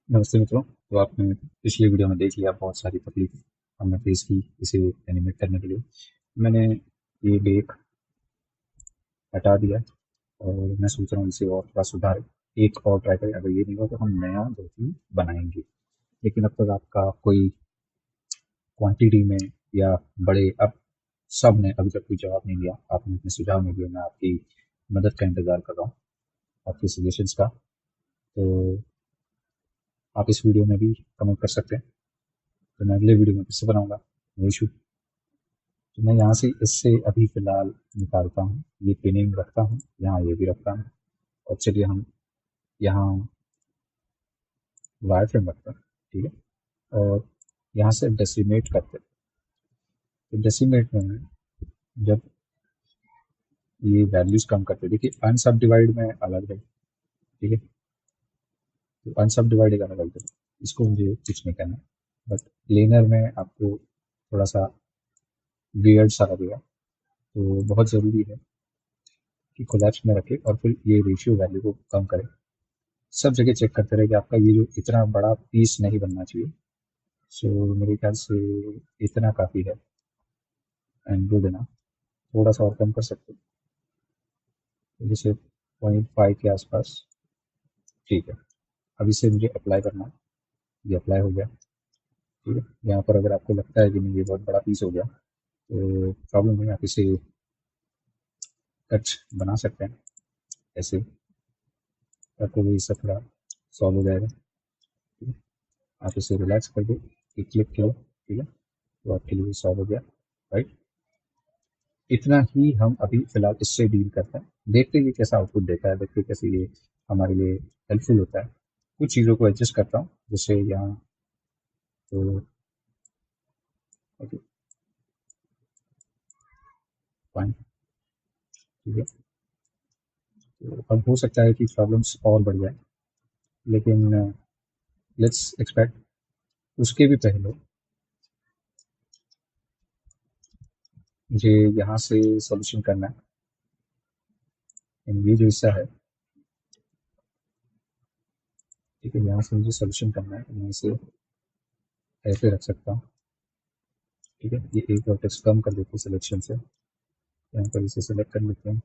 नमस्ते मित्रों। तो आपने पिछली वीडियो में देख लिया, बहुत सारी तकलीफ हमने फेस की इसे एनिमेट करने के लिए। मैंने ये बेक हटा दिया और मैं सोच रहा हूँ इसे और थोड़ा सुधार एक और ट्राई करें। अगर ये नहीं हुआ तो हम नया धोती बनाएंगे। लेकिन अब तक आपका कोई क्वांटिटी में या बड़े अब सब ने अभी तक कोई जवाब नहीं दिया, आपने अपने सुझाव नहीं दिए। मैं आपकी मदद का इंतजार कर रहा हूँ, आपके सजेशंस का। तो आप इस वीडियो में भी कमेंट कर सकते हैं, तो मैं अगले वीडियो में फिर से बनाऊंगा, नो इशू। तो मैं यहाँ से इससे अभी फ़िलहाल निकालता हूँ, ये पिनिंग रखता हूँ, यहाँ ये भी रखता हूँ। और चलिए हम यहाँ वायर फ्रेम रखते हैं, ठीक है। और यहाँ से डेसिमेट करते हैं। तो डेसिमेट में जब ये वैल्यूज़ कम करते हैं, देखिए अनसब डिवाइड में अलग है, ठीक है। तो अनसब डिवाइड एक अलग है, इसको मुझे कुछ नहीं करना। बट प्लेनर में आपको थोड़ा सा वियर्ड सा लगेगा, तो बहुत ज़रूरी है कि कोलैप्स में रखें और फिर ये रेशियो वैल्यू को कम करें। सब जगह चेक करते रहे कि आपका ये जो इतना बड़ा पीस नहीं बनना चाहिए। सो मेरे ख्याल से इतना काफ़ी है एंड गुड इनफ। थोड़ा सा और कम कर सकते हैं, तो जैसे 0.5 के आसपास, ठीक है। अब इसे मुझे अप्लाई करना है, ये अप्लाई हो गया, ठीक है। यहाँ पर अगर आपको लगता है कि नहीं ये बहुत बड़ा पीस हो गया, तो प्रॉब्लम नहीं, आप इसे कट बना सकते हैं ऐसे, आपको भी इससे थोड़ा सॉल्व हो जाएगा, ठीक है। आप इसे रिलैक्स कर दो, एक क्लिक करो, ठीक है। तो आपके लिए सॉल्व हो गया, राइट। इतना ही हम अभी फिलहाल इससे डील करते हैं। देखते हैं ये कैसा आउटपुट देता है, देखते हैं कैसे ये हमारे लिए हेल्पफुल होता है। कुछ चीज़ों को एडजस्ट करता हूँ, जैसे यहाँ तो ओके फाइन, ठीक है। तो अब हो सकता है कि प्रॉब्लम्स और बढ़ जाए, लेकिन लेट्स एक्सपेक्ट। उसके भी पहले मुझे यहाँ से सॉल्यूशन करना है। ये जो हिस्सा है, ठीक है, यहाँ से मुझे सॉल्यूशन करना है। मैं इसे ऐसे रख सकता हूँ, ठीक है। ये एक वर्टेक्स कम कर देते हैं सिलेक्शन से, यहाँ पर इसे सेलेक्ट कर लेते हैं,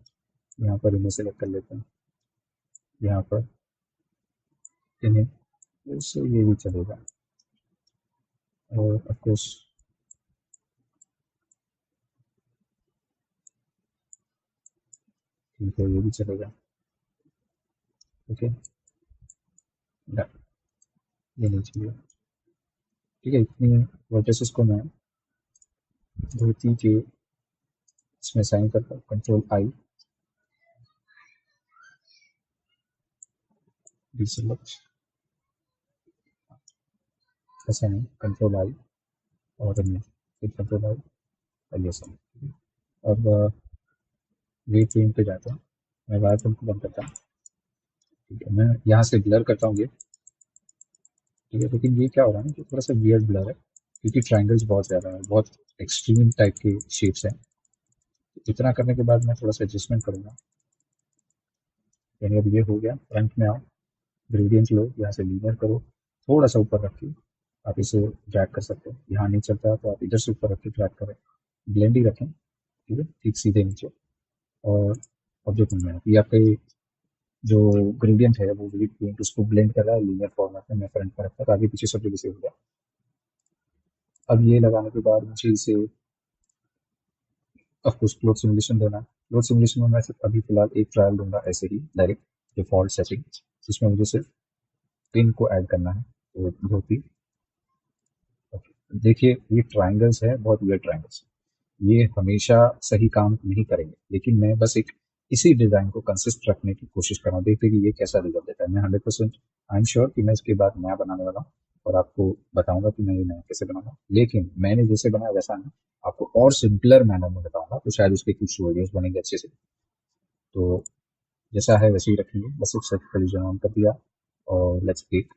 यहाँ पर इन्हें सेलेक्ट कर लेते हैं, यहाँ पर इन्हें, उससे ये भी चलेगा। और ऑफ कोर्स ठीक है, ये भी चलेगा, ओके डन। ये नहीं चाहिए, ठीक है। इतनी वर्टिसेस को मैं धोती के इसमें साइन करता हूँ, कंट्रोल आई, डिसेलेक्ट, ऐसा नहीं, कंट्रोल आई और अन्य, फिर कंट्रोल आई और ये सब। अब वे फ्रेम पे जाता हूँ, मैं वायर फ्रेम को बंद करता हूँ, ठीक है। मैं यहाँ से ब्लर करता हूँ ये, ठीक है। लेकिन ये क्या हो रहा है ना कि थोड़ा सा वियर्ड ब्लर है, क्योंकि ट्राइंगल्स बहुत ज़्यादा है, बहुत एक्सट्रीम टाइप के शेप्स हैं। इतना करने के बाद मैं थोड़ा सा एडजस्टमेंट करूँगा। यानी अब ये हो गया, फ्रंट में आओ, ग्रेडियंट लो, यहाँ से लीनियर करो, थोड़ा सा ऊपर रखिए, आप इसे ड्रैग कर सकते हो। यहाँ नहीं चलता तो आप इधर से ऊपर रख के ड्रैग करें, ब्लेंड ही रखें, ठीक है, ठीक सीधे नीचे। और ऑब्जेक्ट में ये आपका ये जो ग्रेडियंट है वो विविड पेंट उसको ब्लेंड कर रहा है लीनियर फॉर्मेट में। मैं फ्रंट पर रखता था, आगे पीछे सब जगह से हो गया। अब ये लगाने के बाद मुझे इसे ऑफ कोर्स क्लोथ सिमुलेशन देना है। क्लोथ सिमुलेशन में मैं सिर्फ अभी फिलहाल एक ट्रायल दूंगा, ऐसे ही डायरेक्ट डिफॉल्ट सेटिंग, जिसमें मुझे सिर्फ पिन को ऐड करना है, तो धोती। देखिए ये ट्राइंगल्स है, बहुत वियर्ड ट्राइंगल्स, ये हमेशा सही काम नहीं करेंगे, लेकिन मैं बस एक इसी डिजाइन को कंसिस्ट रखने की कोशिश कर रहा हूँ। देखते हैं कि ये कैसा रिजल्ट देता है। मैं 100% आई एम श्योर कि मैं इसके बाद नया बनाने वाला हूँ और आपको बताऊंगा कि मैं ये नया कैसे बनाऊंगा। लेकिन मैंने जैसे बनाया वैसा नहीं, आपको और सिंपलर मैनर में बताऊंगा, तो शायद उसके कुछ वीडियोस बनेंगे अच्छे से। तो जैसा है वैसे ही रखेंगे, बस एक सेट कलीजन ऑन कर दिया और लेट्स क्लिक।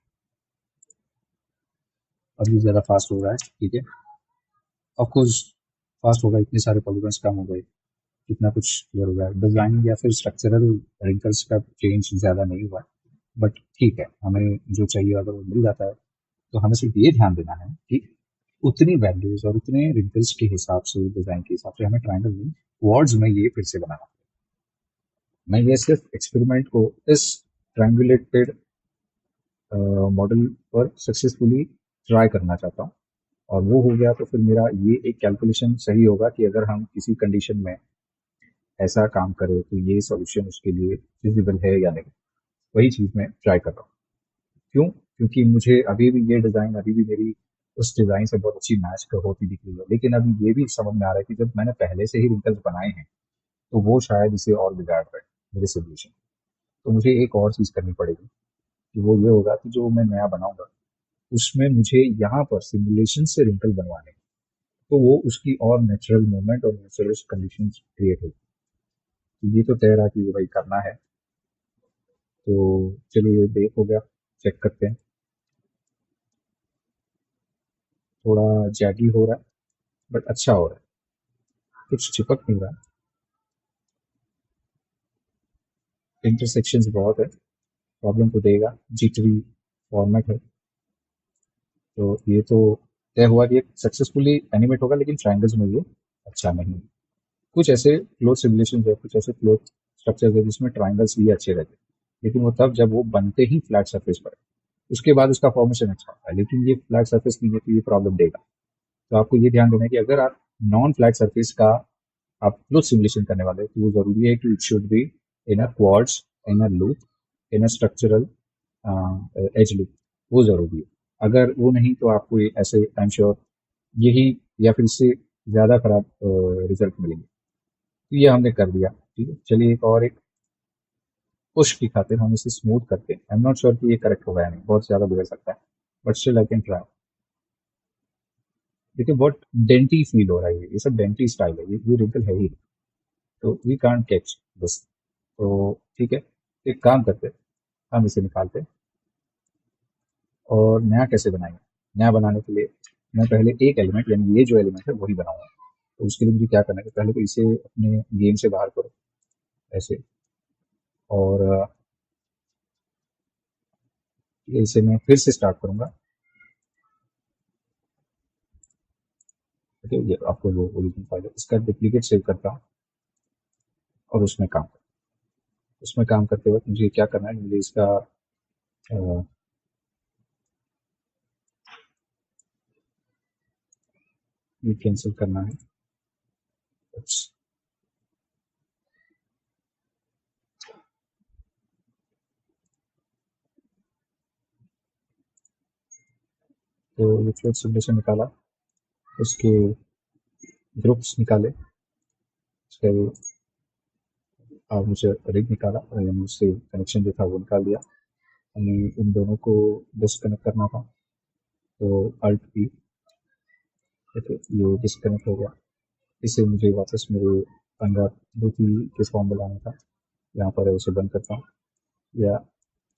अभी ज़्यादा फास्ट हो रहा है, ठीक है, ऑफकोर्स फास्ट होगा, इतने सारे पॉलीगॉन्स कम हो गए, कितना कुछ क्लियर हो गया। डिजाइन या फिर स्ट्रक्चरल रिंकल्स का चेंज ज़्यादा नहीं हुआ, बट ठीक है, हमें जो चाहिए अगर वो मिल जाता है तो हमें सिर्फ ये ध्यान देना है कि उतनी वैल्यूज और उतने रिंकल्स के हिसाब से, डिजाइन के हिसाब से हमें ट्रायंगल में वर्ड्स में ये फिर से बनाना है। मैं ये सिर्फ एक्सपेरिमेंट को इस ट्रायंगुलेटेड मॉडल पर सक्सेसफुली ट्राई करना चाहता हूँ, और वो हो गया तो फिर मेरा ये एक कैलकुलेशन सही होगा कि अगर हम किसी कंडीशन में ऐसा काम करें तो ये सॉल्यूशन उसके लिए फिजिबल है या नहीं। वही चीज़ मैं ट्राई कर रहा हूँ। क्यों? क्योंकि मुझे अभी भी ये डिज़ाइन अभी भी मेरी उस डिज़ाइन से बहुत अच्छी मैच होती दिख रही है, लेकिन अभी ये भी समझ में आ रहा है कि जब मैंने पहले से ही रिंकल्स बनाए हैं तो वो शायद इसे और बिगाड़ रहे हैं मेरे सिमुलेशन। तो मुझे एक और चीज़ करनी पड़ेगी कि वो ये होगा कि जो मैं नया बनाऊंगा उसमें मुझे यहाँ पर सिमुलेशन से रिंकल बनवाने हैं। तो वो उसकी और नेचुरल मूवमेंट और नेचुरल कंडीशन क्रिएट होगी। तो ये तो तय रहा कि ये भाई करना है। तो चलिए ये देख हो गया, चेक करते हैं। थोड़ा जैगी हो रहा है बट अच्छा हो रहा है, कुछ चिपक नहीं रहा। इंटरसेक्शंस बहुत है, प्रॉब्लम तो देगा। जिटरी फॉर्मेट है, तो ये तो तय हुआ कि सक्सेसफुली एनिमेट होगा, लेकिन ट्रायंगल्स में ये अच्छा नहीं है। कुछ ऐसे फ्लोट सिमुलेशन है, कुछ ऐसे फ्लोट स्ट्रक्चर है जिसमें ट्रायंगल्स भी अच्छे रहते हैं, लेकिन वो तब जब वो बनते ही फ्लैट सरफेस पर है। उसके बाद उसका फॉर्मेशन अच्छा होता है, लेकिन ये फ्लैट सरफेस नहीं है तो ये प्रॉब्लम देगा। तो आपको ये ध्यान देना है कि अगर आप नॉन फ्लैट सरफेस का आप फ्लो सिमुलेशन करने वाले हैं तो वो जरूरी है कि it should be in a quads, in a loop, in a structural as loop. वो जरूरी है। अगर वो नहीं तो आपको ये ऐसे आई एम श्योर यही या फिर इससे ज्यादा खराब रिजल्ट मिलेंगे। तो ये हमने कर दिया। ठीक है, चलिए एक पुश की खातिर हम इसे स्मूथ करते हैं। आई एम नॉट श्योर कि ये करेक्ट होगा या नहीं, बहुत ज्यादा बिगड़ सकता है, but still I can try. देखिए बहुत डेंटी फील हो रहा है, ये सब डेंटी स्टाइल है, ये रिंकल है ही, तो वी कांट कैच दिस। तो ठीक है, एक काम करते हैं, हम इसे निकालते हैं और नया कैसे बनाएंगे। नया बनाने के लिए मैं पहले एक एलिमेंट यानी ये जो एलिमेंट है वही बनाऊंगा। तो उसके लिए मुझे क्या करना है, पहले तो इसे अपने गेम से बाहर करो ऐसे, और इसे मैं फिर से स्टार्ट करूंगा। ठीक है, ये आपको वो ओरिजिनल फाइल है, इसका डुप्लीकेट सेव करता हूँ और उसमें काम करते वक्त मुझे क्या करना है, मुझे इसका ये कैंसिल करना है। Oops. तो ये फ्लोट सिमुलेशन निकाला, उसके ग्रुप्स निकाले, उसके मुझे रिग निकाला, यानी उससे कनेक्शन जो था वो निकाल दिया। हमें इन दोनों को डिस्कनेक्ट करना था, तो अल्ट पी, ये डिस्कनेक्ट हो गया। इसे मुझे वापस मेरे अनुराधुति के फॉर्म में लाना था। यहाँ पर है, उसे बंद करता हूँ, या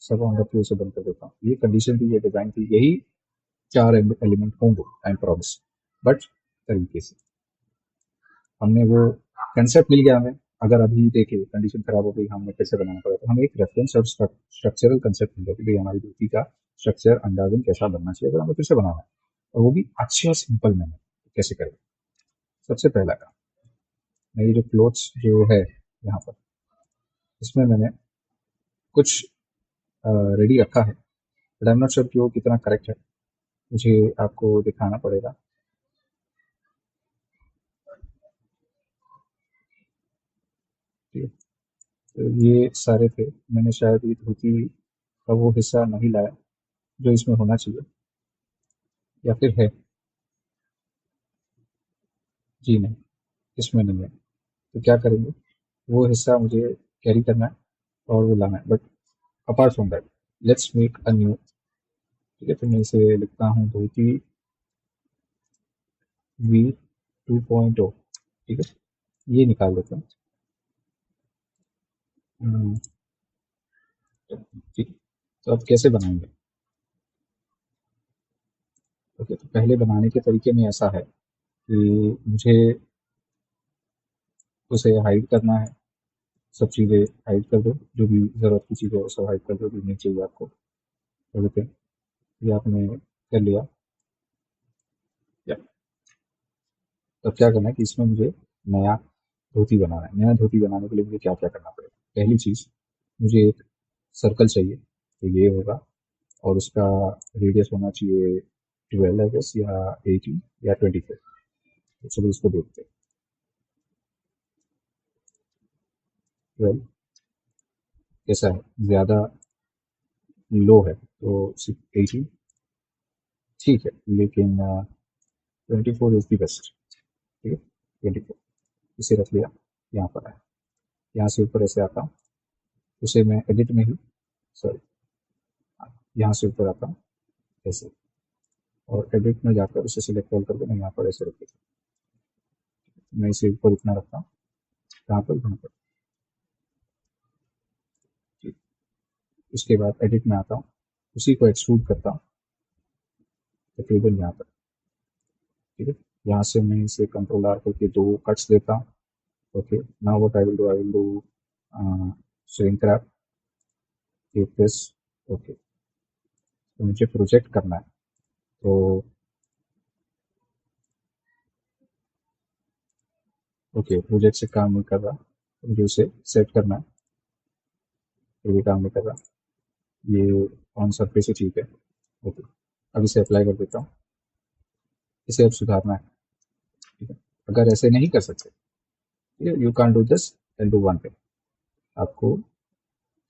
सब अनुराधुति उसे बंद कर देता हूँ। ये कंडीशन थी, ये डिजाइन थी, यही चार एलिमेंट होंगे, आई एम प्रॉमिस। बट तरीके से हमने वो कंसेप्ट मिल गया हमें। अगर अभी देखिए कंडीशन खराब हो गई, हमें कैसे बनाना पड़ेगा, तो हमें एक रेफरेंस और स्ट्रक्चरल कंसेप्ट मिल गया कि भाई हमारी धोती का स्ट्रक्चर अंदाजन कैसा बनना चाहिए अगर हमें फिर से बनाना है, और वो भी अच्छे और सिंपल मैनर कैसे करें। सबसे पहला काम, मेरी जो क्लोथ्स जो है यहाँ पर, इसमें मैंने कुछ रेडी रखा है, but I am not sure कि वो कितना करेक्ट है, मुझे आपको दिखाना पड़ेगा। ठीक है, तो ये सारे थे, मैंने शायद ये धोती का वो हिस्सा नहीं लाया जो इसमें होना चाहिए, या फिर है। जी नहीं, इसमें नहीं है। तो क्या करेंगे, वो हिस्सा मुझे कैरी करना है और वो लाना है, but apart from that let's make a new. ठीक है, तो मैं इसे लिखता हूँ धोती वी 2.0। ठीक है, ये निकाल देते हैं। हम्म, ठीक, तो अब कैसे बनाएंगे। ओके, तो पहले बनाने के तरीके में ऐसा है कि मुझे उसे हाइड करना है सब चीज़ें हाइड कर दो, जो भी ज़रूरत की चीज़ें वो सब हाइड कर दो, जो नहीं चाहिए आपको एवरीथिंग। ये आपने कर लिया। या तब क्या करना है कि इसमें मुझे नया धोती बनाना है। नया धोती बनाने के लिए मुझे क्या क्या करना पड़ेगा? पहली चीज़, मुझे एक सर्कल चाहिए, तो ये होगा, और उसका रेडियस होना चाहिए 12 आई गेस, या 18 या 24। तो चलिए इसको देखते हैं। 12 कैसा है? ज़्यादा लो है तो 18 ठीक है, लेकिन 24 इज द बेस्ट। ठीक है, 24 इसे रख लिया। यहाँ पर है, यहाँ से ऊपर ऐसे आता हूँ, उसे मैं एडिट में ही, सॉरी, यहाँ से ऊपर आता हूँ ऐसे, और एडिट में जाकर उसे सिलेक्ट करके मैं यहाँ पर ऐसे रख देता हूँ। मैं इसे ऊपर इतना रखता हूँ, यहाँ पर। ठीक। उसके बाद एडिट में आता हूँ, उसी को एक्सट्रूड करता हूँ तकरीबन यहाँ पर। ठीक है, यहाँ से मैं इसे कंट्रोल आर करके 2 कट्स देता हूँ। Okay, now what I will do shrink wrap, keep this। Okay, तो मुझे प्रोजेक्ट करना है, तो ओके, प्रोजेक्ट से काम नहीं कर रहा, तो मुझे उसे सेट करना है, फिर भी काम नहीं कर रहा। ये ऑन सरफेस ही ठीक है। ओके, अब इसे अप्लाई कर देता हूँ, इसे अब सुधारना है। ठीक है, अगर ऐसे नहीं कर सकते, ठीक है, you can do this and do one thing. आपको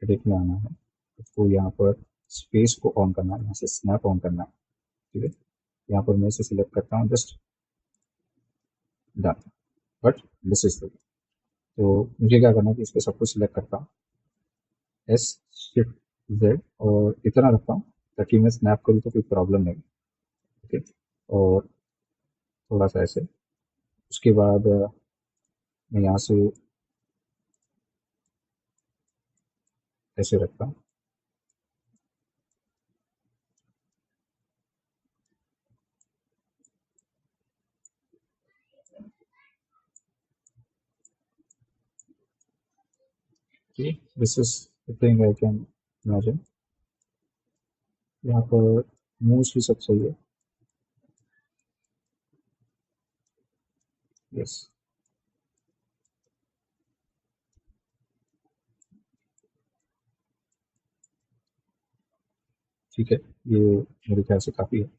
एडिट में आना है, आपको यहाँ पर स्पेस को ऑन करना है, यहाँ से स्नैप ऑन करना है। ठीक है, यहाँ पर मैं इसे सिलेक्ट करता हूँ, just done. But this is the, तो मुझे क्या करना है कि इस पर सब कुछ सिलेक्ट करता हूँ, एस शिफ्ट जेड, और इतना रखता हूँ ताकि मैं स्नैप करूँ तो कोई प्रॉब्लम नहीं। ओके, और थोड़ा सा ऐसे, उसके बाद मैं यहाँ से ऐसे रखता हूँ। This is the thing I can imagine. यहाँ पर मोस्टली सब सही है। यस, ठीक है, ये मेरे ख्याल से काफ़ी है।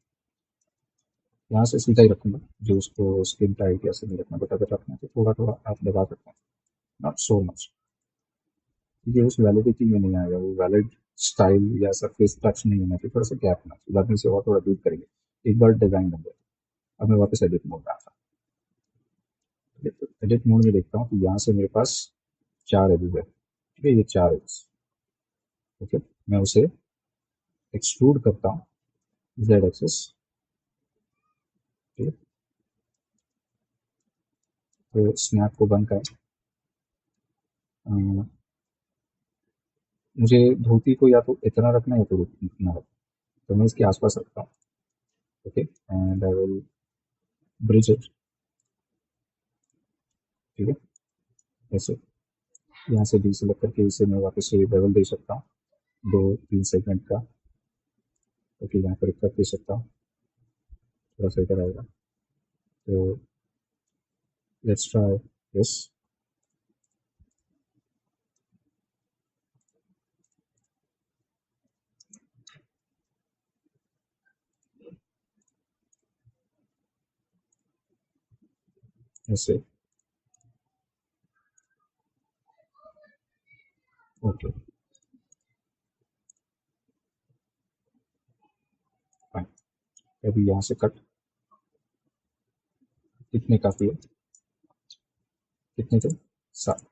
यहाँ से सीधा ही रखूंगा, जो उसको स्किन टाइट ऐसे नहीं रखना, बट अगर रखना है तो थोड़ा थोड़ा आप दबा सकते हैं, नॉट सो मच। ये उस वैलिडिटी में नहीं आएगा, वो वैलिड स्टाइल या सरफेस टच नहीं होना चाहिए, थोड़ा सा गैप होना चाहिए, बाद में इसे और थोड़ा दूर करेंगे, एक बार डिजाइन बन जाए। अब मैं वापस एडिट मोड में आता हूँ। एडिट मोड में देखता हूँ तो यहाँ से मेरे पास 4 एजेस है। ठीक है, ये 4 एजेस। ओके, मैं उसे एक्सट्रूड करता हूँ जेड एक्सेस। ठीक है, तो स्नैप को बंद करें। मुझे धोती को या तो इतना रखना है या तो इतना रखना, तो मैं इसके आसपास रखता हूँ। Okay, and I will bridge it. ठीक है, ऐसे यहाँ से डी सेलेक्ट करके इसे मैं वापस से लेवल दे सकता हूँ, 2-3 सेगमेंट का। ओके, यहाँ पर इतना दे सकता हूँ, थोड़ा सा इधर आएगा, तो लेट्स ट्राई दिस। ऐसे, ओके, फाइन। अभी यहाँ से कट, कितने काफ़ी है, कितने थे, 7।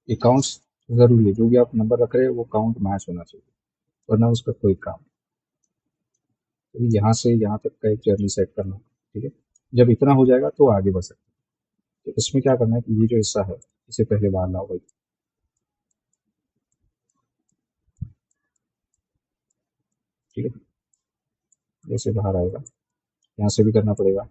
ये काउंट्स ज़रूरी है, जो भी आप नंबर रख रहे हैं वो काउंट मैच होना चाहिए, वरना उसका कोई काम नहीं। तो यहाँ से यहाँ तक का एक जर्नी सेट करना। ठीक है, जब इतना हो जाएगा तो आगे बढ़ सकते हैं। तो इसमें क्या करना है कि ये जो हिस्सा है, इसे पहले बाहर लाओ भाई। ठीक है, जैसे बाहर आएगा, यहाँ से भी करना पड़ेगा।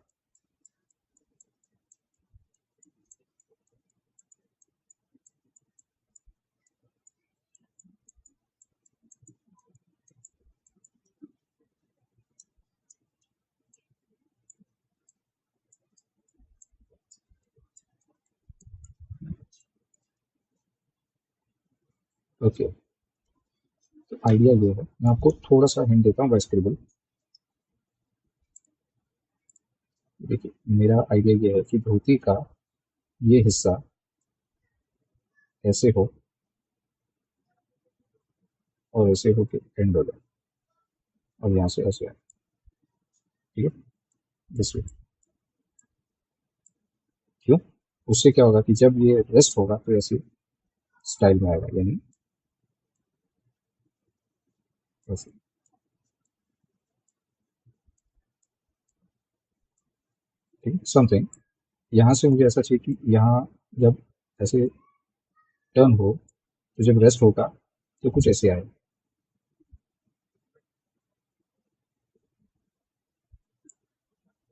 ओके, तो आइडिया ये है, मैं आपको थोड़ा सा हिंट देता हूँ बाय स्क्रिबल। देखिए, मेरा आइडिया ये है कि धोती का ये हिस्सा ऐसे हो और ऐसे हो के एंड हो जाए और यहाँ से ऐसे आए, ठीक है, दिस वे। क्यों? उससे क्या होगा कि जब ये रेस्ट होगा तो ऐसे स्टाइल में आएगा, यानी ऐसे, ठीक है, समथिंग। यहाँ से मुझे ऐसा चाहिए कि यहाँ जब ऐसे टर्न हो तो जब रेस्ट होगा तो कुछ ऐसे आए,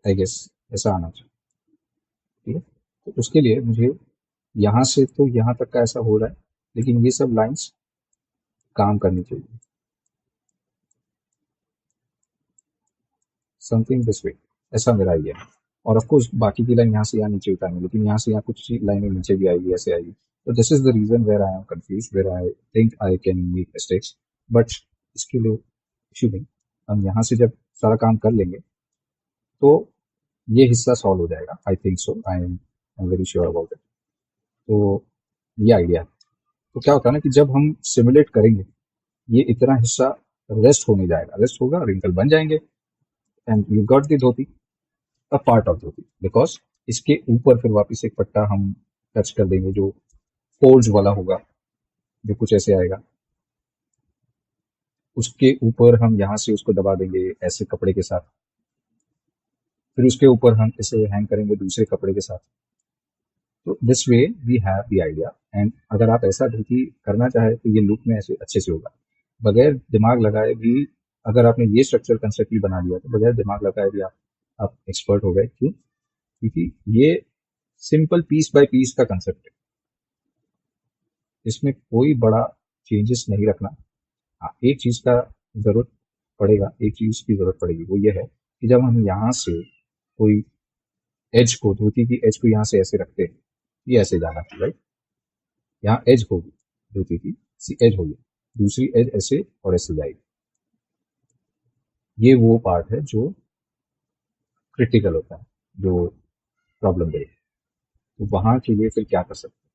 आई गेस ऐसा आना चाहिए, ठीक है। तो उसके लिए मुझे यहाँ से तो यहाँ तक का ऐसा हो रहा है, लेकिन ये सब लाइंस काम करनी चाहिए, समथिंग दिस वे, ऐसा मेरा आइडिया है। और ऑफ कोर्स बाकी की लाइन यहाँ से यहाँ नीचे उतारनी, लेकिन यहाँ से यहाँ कुछ लाइनें नीचे भी आएगी, ऐसे आएगी। तो this is the reason where I am confuse, where I think I can make mistakes. But इसके लिए इशू नहीं, हम यहाँ से जब सारा काम कर लेंगे तो ये हिस्सा सॉल्व हो जाएगा, I think so, I am very sure about it. तो ये आइडिया है। तो क्या होता है ना कि जब हम सिमुलेट करेंगे, ये इतना हिस्सा रेस्ट होने जाएगा, रेस्ट होगा, रिंकल बन जाएंगे, and you got the dhoti, a part of dhoti, because इसके ऊपर फिर वापस एक पट्टा हम टच कर देंगे जो फोल्ड वाला होगा, जो कुछ ऐसे आएगा। उसके ऊपर हम यहाँ से उसको दबा देंगे ऐसे कपड़े के साथ, फिर उसके ऊपर हम इसे हैंग करेंगे दूसरे कपड़े के साथ। तो this way we have the idea. And अगर आप ऐसा धोती करना चाहे तो ये लुक में ऐसे अच्छे से होगा, बगैर दिमाग लगाए भी। अगर आपने ये स्ट्रक्चर कंसेप्ट बना लिया तो बगैर दिमाग लगाए भी आप एक्सपर्ट हो गए। क्यों? क्योंकि ये सिंपल पीस बाय पीस का कंसेप्ट है, इसमें कोई बड़ा चेंजेस नहीं रखना। हाँ, एक चीज का जरूरत पड़ेगा, एक चीज की जरूरत पड़ेगी, वो ये है कि जब हम यहाँ से कोई एज को, धोती की एज को यहाँ से ऐसे रखते हैं, ये ऐसे जाना चाहिए, राइट? यहाँ एज होगी, धोती की सी एज होगी, दूसरी एज ऐसे और ऐसे जाएगी। ये वो पार्ट है जो क्रिटिकल होता है, जो प्रॉब्लम देगा। तो वहां के लिए फिर क्या कर सकते हैं?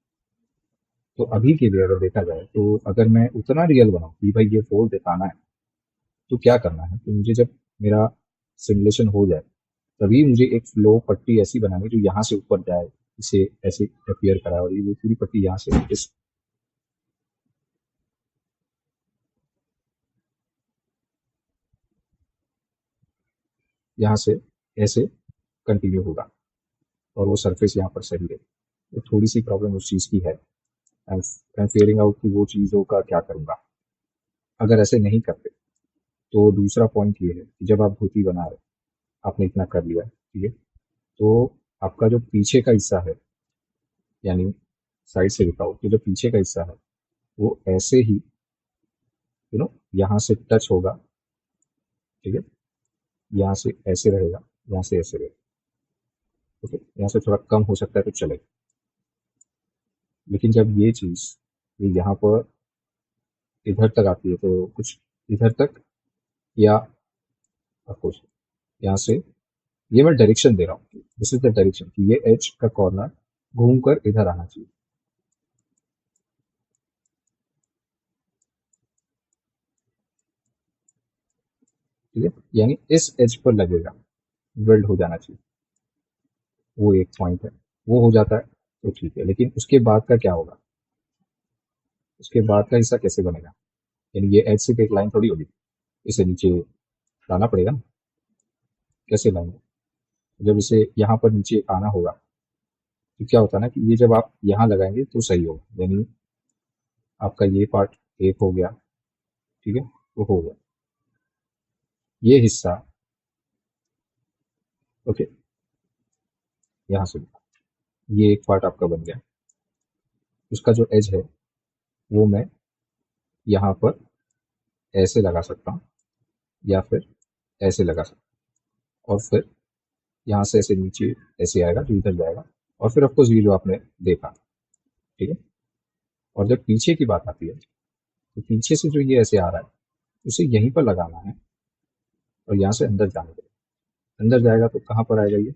तो अभी के लिए अगर देखा जाए तो अगर मैं उतना रियल बनाऊं कि भाई ये फोल्ड दिखाना है, तो क्या करना है कि मुझे जब मेरा सिमुलेशन हो जाए तभी मुझे एक फ्लो पट्टी ऐसी बनानी जो यहाँ से ऊपर जाए, इसे ऐसे अपियर कराए, और ये पूरी पट्टी यहाँ से इस यहाँ से ऐसे कंटिन्यू होगा और वो सरफेस यहाँ पर सही है। तो थोड़ी सी प्रॉब्लम उस चीज़ की है, आई एम फियरिंग आउट कि वो चीज़ों का क्या करूँगा अगर ऐसे नहीं करते। तो दूसरा पॉइंट ये है कि जब आप धोती बना रहे, आपने इतना कर लिया, ठीक है, तो आपका जो पीछे का हिस्सा है, यानी साइड से दिखाओ कि जो पीछे का हिस्सा है वो ऐसे ही यहाँ से टच होगा, ठीक है, यहाँ से ऐसे रहेगा, यहाँ से ऐसे रहेगा, ओके, यहाँ से थोड़ा कम हो सकता है तो चलेगा। लेकिन जब ये चीज़ ये यहाँ पर इधर तक आती है तो कुछ इधर तक, या ऑफकोर्स यहाँ से, ये मैं डायरेक्शन दे रहा हूँ, दिस इज द डायरेक्शन कि ये एज का कॉर्नर घूम कर इधर आना चाहिए, ठीक है, यानी इस एज पर लगेगा, वेल्ड हो जाना चाहिए। वो एक पॉइंट है, वो हो जाता है तो ठीक है। लेकिन उसके बाद का क्या होगा? उसके बाद का हिस्सा कैसे बनेगा? यानी ये एज से एक लाइन थोड़ी होगी, इसे नीचे लाना पड़ेगा ना। कैसे लाएंगे? जब इसे यहाँ पर नीचे आना होगा तो क्या होता है ना कि ये जब आप यहाँ लगाएंगे तो सही होगा, यानी आपका ये पार्ट एक हो गया, ठीक है, वो हो गया ये हिस्सा, ओके, यहाँ से ये एक पार्ट आपका बन गया। उसका जो एज है वो मैं यहाँ पर ऐसे लगा सकता हूँ, या फिर ऐसे लगा सकता हूँ, और फिर यहाँ से ऐसे नीचे ऐसे आएगा जो इधर जाएगा, और फिर ऑफकोर्स ये जो आपने देखा, ठीक है। और जब पीछे की बात आती है तो पीछे से जो ये ऐसे आ रहा है उसे यहीं पर लगाना है और यहाँ से अंदर जाने देना। अंदर जाएगा तो कहाँ पर आएगा ये,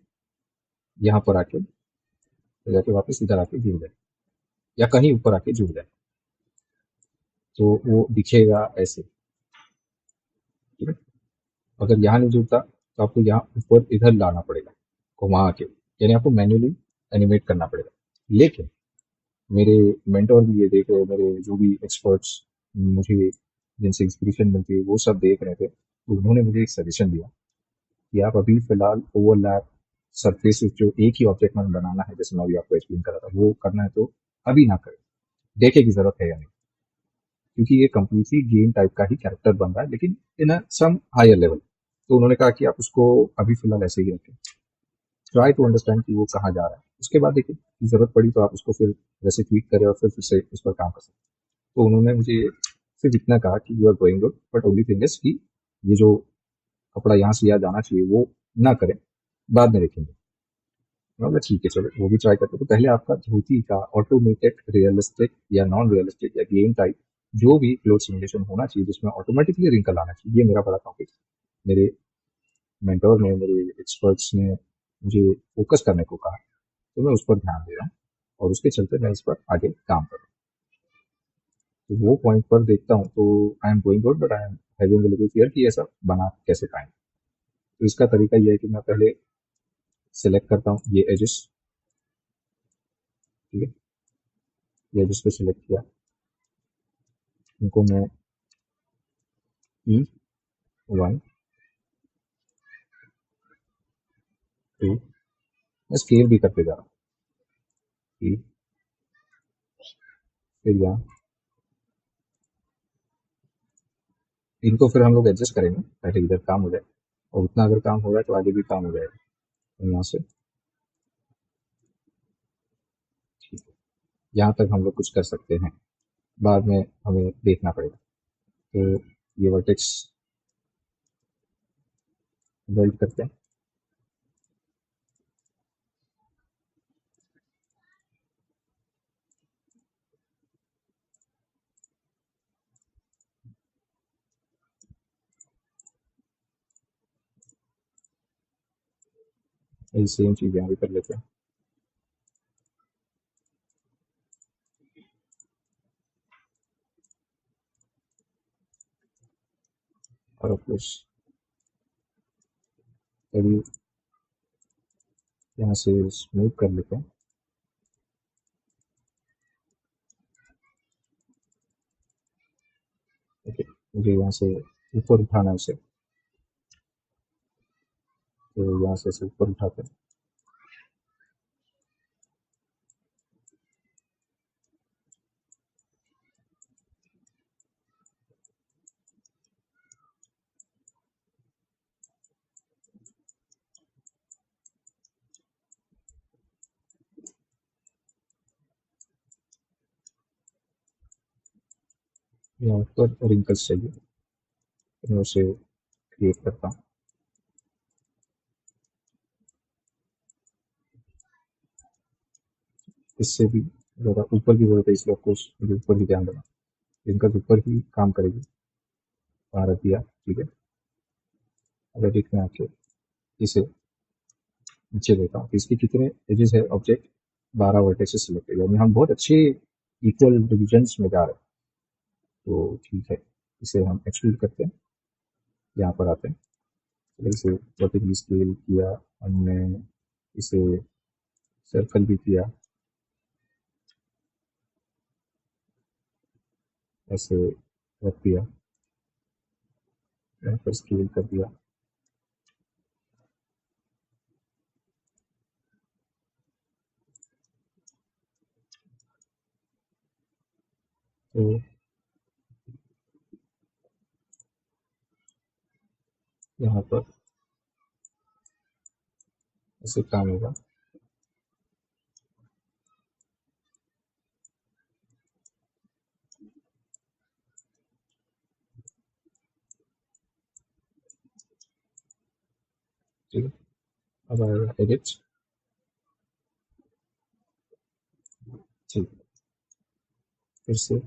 यहाँ पर आके तो जाके वापस इधर आके जुड़ जाए या कहीं ऊपर आके जुड़ जाए, तो वो दिखेगा ऐसे। ठीक है, अगर यहाँ नहीं जुड़ता तो आपको यहाँ ऊपर इधर लाना पड़ेगा घुमा के, यानी आपको मैन्युअली एनिमेट करना पड़ेगा। लेकिन मेरे मेंटोर भी ये देख रहे, मेरे जो भी एक्सपर्ट्स मुझे जिनसे इंस्पिरेशन मिलती है वो सब देख रहे थे, तो उन्होंने मुझे एक सजेशन दिया कि आप अभी फिलहाल ओवरलैप सरफेस जो एक ही ऑब्जेक्ट में बनाना है, जैसे मैं अभी आपको एक्सप्लेन कर रहा था, वो करना है तो अभी ना करें, देखे की जरूरत है या नहीं, क्योंकि ये कम्प्लीटली गेम टाइप का ही कैरेक्टर बन रहा है लेकिन इन अ सम हायर लेवल। तो उन्होंने कहा कि आप उसको अभी फिलहाल ऐसे ही रखें, ट्राई टू अंडरस्टैंड कि वो कहाँ जा रहा है, उसके बाद देखिए जरूरत पड़ी तो आप उसको फिर वैसे ट्वीट करें और फिर से उस पर काम कर सकते हैं। तो उन्होंने मुझे सिर्फ इतना कहा कि you are going good, but only thing is कि ये जो कपड़ा यहाँ से यहाँ जाना चाहिए वो ना करें, बाद में देखेंगे। मैं ठीक है चलो वो भी ट्राई करते हैं। तो पहले आपका धोती का ऑटोमेटेड रियलिस्टिक या नॉन रियलिस्टिक या गेम टाइप जो भी क्लोथ सिमुलेशन होना चाहिए जिसमें ऑटोमेटिकली रिंकल आना चाहिए, ये मेरा बड़ा टॉपिक मेरे मेंटोर ने, मेरे एक्सपर्ट्स ने मुझे फोकस करने को कहा, तो मैं उस पर ध्यान दे रहा हूँ और उसके चलते मैं इस पर आगे काम कर रहा हूँ। तो वो पॉइंट पर देखता हूँ तो I am going good, but I am having little fear कि ऐसा बना कैसे पाएंगे। तो इसका तरीका ये है कि मैं पहले सिलेक्ट करता हूँ ये एजेस। ठीक है, ये एजेस को सिलेक्ट किया, इनको मैं E1 2 मैं स्केल भी करते जा रहा हूँ, E, फिर यहाँ इनको फिर हम लोग एडजस्ट करेंगे, पहले इधर काम हो जाए और उतना अगर काम हो जाए तो आगे भी काम हो जाएगा। तो यहाँ से ठीक है, यहाँ तक हम लोग कुछ कर सकते हैं, बाद में हमें देखना पड़ेगा। तो ये वर्टेक्स बिल्ड करते हैं, ये सेम चीज़ यहाँ भी कर लेते हैं। और कुछ अभी यहाँ से स्मूथ कर लेते हैं। ओके, मुझे यहाँ से ऊपर उठाना है उसे, तो यहाँ से इसे ऊपर उठाते हैं। यहाँ पर रिंकल्स चाहिए, तो मैं उसे क्रिएट करता हूँ। इससे भी ज़्यादा ऊपर की जरूरत है, इसलिए आपको मुझे ऊपर ही ध्यान देना, रिंकल्स ऊपर ही काम करेगी। वहाँ रख दिया, ठीक है। अब एडिट में आके इसे नीचे लेता हूँ। इसके कितने एजेस है ऑब्जेक्ट, 12 वर्टेक्सेस सिलेक्ट है, यानी हम बहुत अच्छे इक्वल डिविजन्स में जा रहे हैं। तो ठीक है, इसे हम एक्सक्लूड करते हैं, यहाँ पर आते हैं। चलिए इसे वर्टिकली स्केल किया हमने, इसे सर्कल भी किया, ऐसे रख दिया, यहाँ पर स्केल कर दिया। तो यहाँ पर ऐसे काम होगा। ठीक है, अब आएगा एडिट। ठीक है, फिर से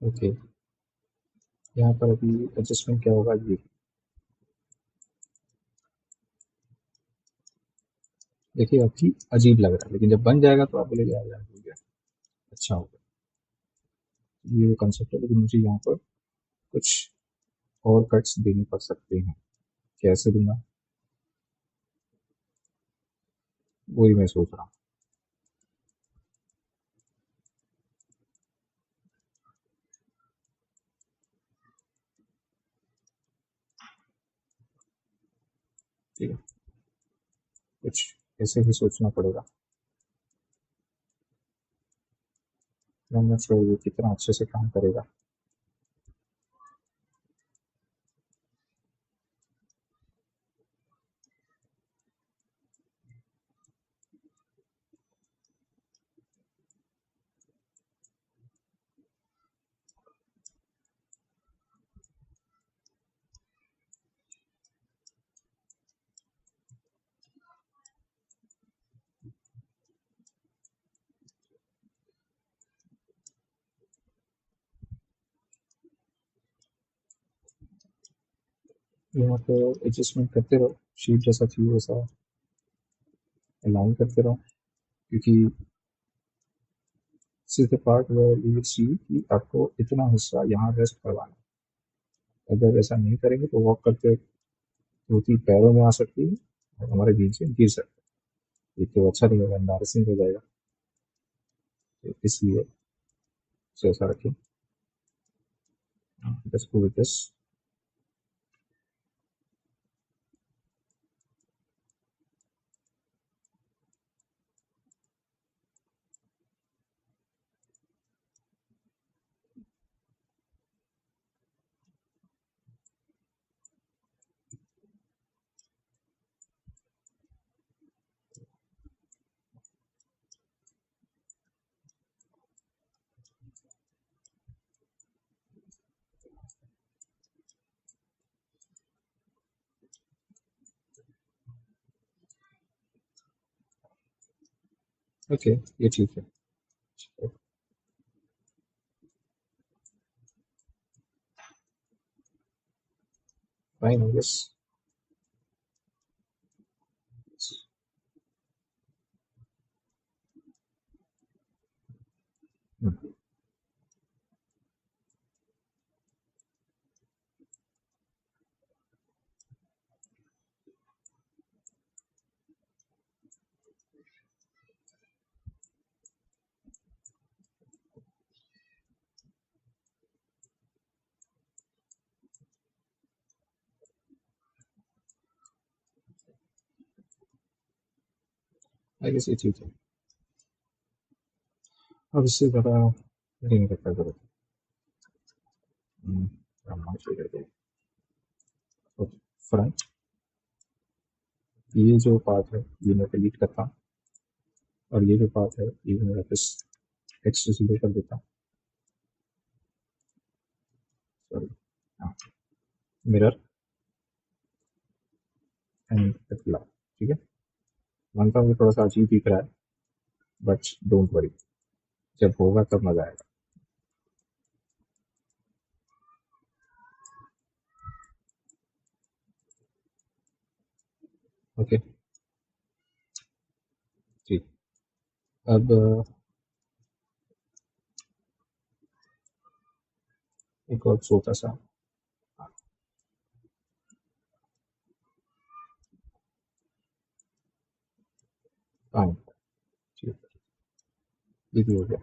ओके, यहाँ पर अभी एडजस्टमेंट क्या होगा ये देखिए, आपकी अजीब लग रहा है, लेकिन जब बन जाएगा तो आप बोलेगे यार यार हो गया, अच्छा हो गया। ये कंसेप्ट है, लेकिन मुझे यहाँ पर कुछ और कट्स देने पड़ सकते हैं। कैसे दूंगा, वही मैं सोच रहा हूँ। ठीक है, कुछ ऐसे ही सोचना पड़ेगा। मैं not sure ये कितना अच्छे से काम करेगा। यहाँ पे एडजस्टमेंट करते रहो, शीट जैसा चाहिए वैसा अलाइन करते रहो, क्योंकि this is the part where you will see कि आपको इतना हिस्सा यहाँ रेस्ट करवाना है। अगर ऐसा नहीं करेंगे तो वॉक करते धोती पैरों में आ सकती है और हमारे बीच से गिर सकते हैं। ये तो अच्छा नहीं होगा, एम्बैरेसिंग हो जाएगा। तो इसलिए इसे ऐसा रखें। Let's go with this. Okay, ये ठीक है। Fine, I guess. I guess ये ठीक है। अब इससे ज़्यादा नहीं करता जरूरत। फ्रंट, ये जो पार्ट है ये मैं डिलीट करता हूँ, और ये जो पार्ट है ये मैं वापस एक्सेसिबल कर देता हूँ। Sorry, mirror and apply. ठीक है, मानता हूँ ये थोड़ा सा अजीब दिख रहा है, बट डोंट वरी, जब होगा तब मजा आएगा। ओके, ठीक। अब एक और छोटा सा, हाँ ठीक है, ये भी हो गया।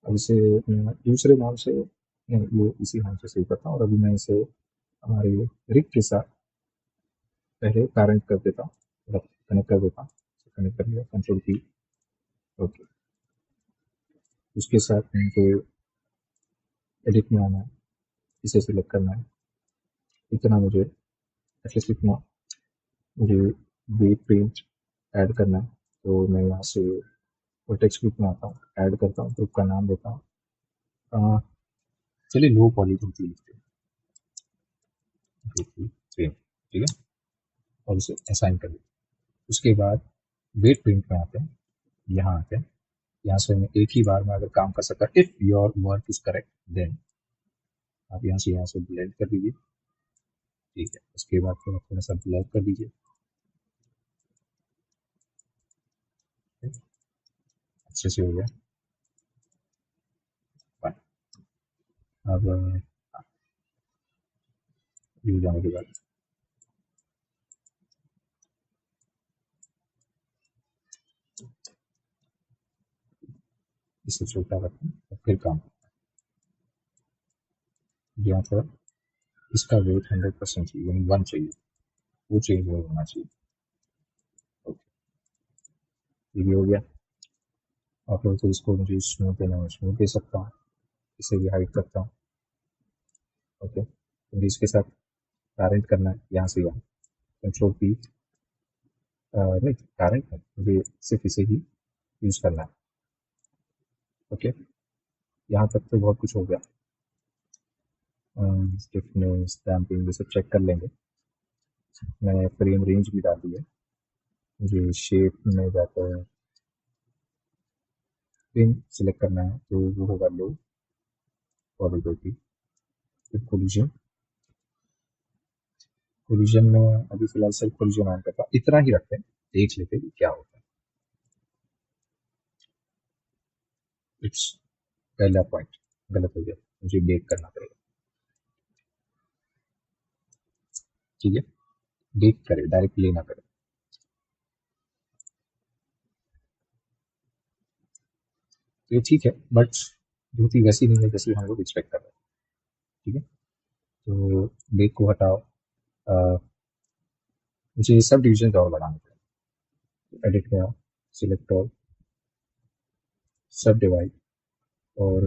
अब इसे मैं दूसरे नाम से, नहीं ये इसी नाम से सेव करता हूँ, और अभी मैं इसे हमारे रिक के साथ पहले पैरेंट कर देता हूँ, मतलब कनेक्ट कर देता हूँ। कनेक्ट कर लिया, कंट्रोल की। ओके, उसके साथ मुझे एडिट में आना है, इसे सिलेक्ट करना है, इतना मुझे एटलीस्ट इतना मुझे वेट पेंट ऐड करना है। तो मैं यहाँ से वो टेक्स्ट बुक में आता हूँ, ऐड करता हूँ, ग्रुप का नाम देता हूँ। चलिए लो पॉलीगॉन की लिखते हैं, ठीक है, और उसे असाइन कर देते हैं। उसके बाद वेट प्रिंट में आते हैं, यहाँ आते हैं, यहाँ से मैं एक ही बार में अगर काम कर सकता, if your work is correct then आप यहाँ से ब्लेंड कर दीजिए। ठीक है, उसके बाद फिर आप थोड़ा सा ब्लर कर दीजिए। अच्छे से हो गया। Fine. अब व्यू जाने के बाद इसे छोटा रखें और फिर काम यहाँ पर इसका वेट 100% चाहिए, यानी 1 चाहिए, वो चेंज नहीं होना चाहिए। ओके, ये भी हो गया। और फिर तो इसको मुझे स्मूथ देना है, स्मूथ दे सकता हूँ, इसे भी हाइड करता हूँ। ओके, मुझे इसके साथ पैरेंट करना है यहाँ से यहाँ, कंट्रोल पी, नहीं पैरेंट नहीं, मुझे सिर्फ इसे ही यूज़ करना है। ओके, यहाँ तक तो बहुत कुछ हो गया। स्टिफनेस, डैम्पिंग ये सब चेक कर लेंगे। मैंने फ्रेम रेंज भी डाल दी है। मुझे शेप में जाकर पिन सिलेक्ट करना है, तो वो होगा लो प्रोबेबिलिटी। फिर कोलिजन, कोलिजन में अभी फिलहाल सिर्फ कोलिजन ऑन करता, इतना ही रखते हैं, देख लेते हैं क्या होता है। इट्स पहला पॉइंट गलत हो गया, मुझे बेक करना पड़ेगा। ठीक है, बेक करे, डायरेक्ट लेना करे। तो ये ठीक है, बट धोती वैसी नहीं है जैसी हम लोग एक्सपेक्ट कर रहे हैं। ठीक है, तो बेक को हटाओ। मुझे सब डिविजन और बढ़ाने पड़ेंगे। एडिट में आओ, सिलेक्ट ऑल, सब डिवाइड और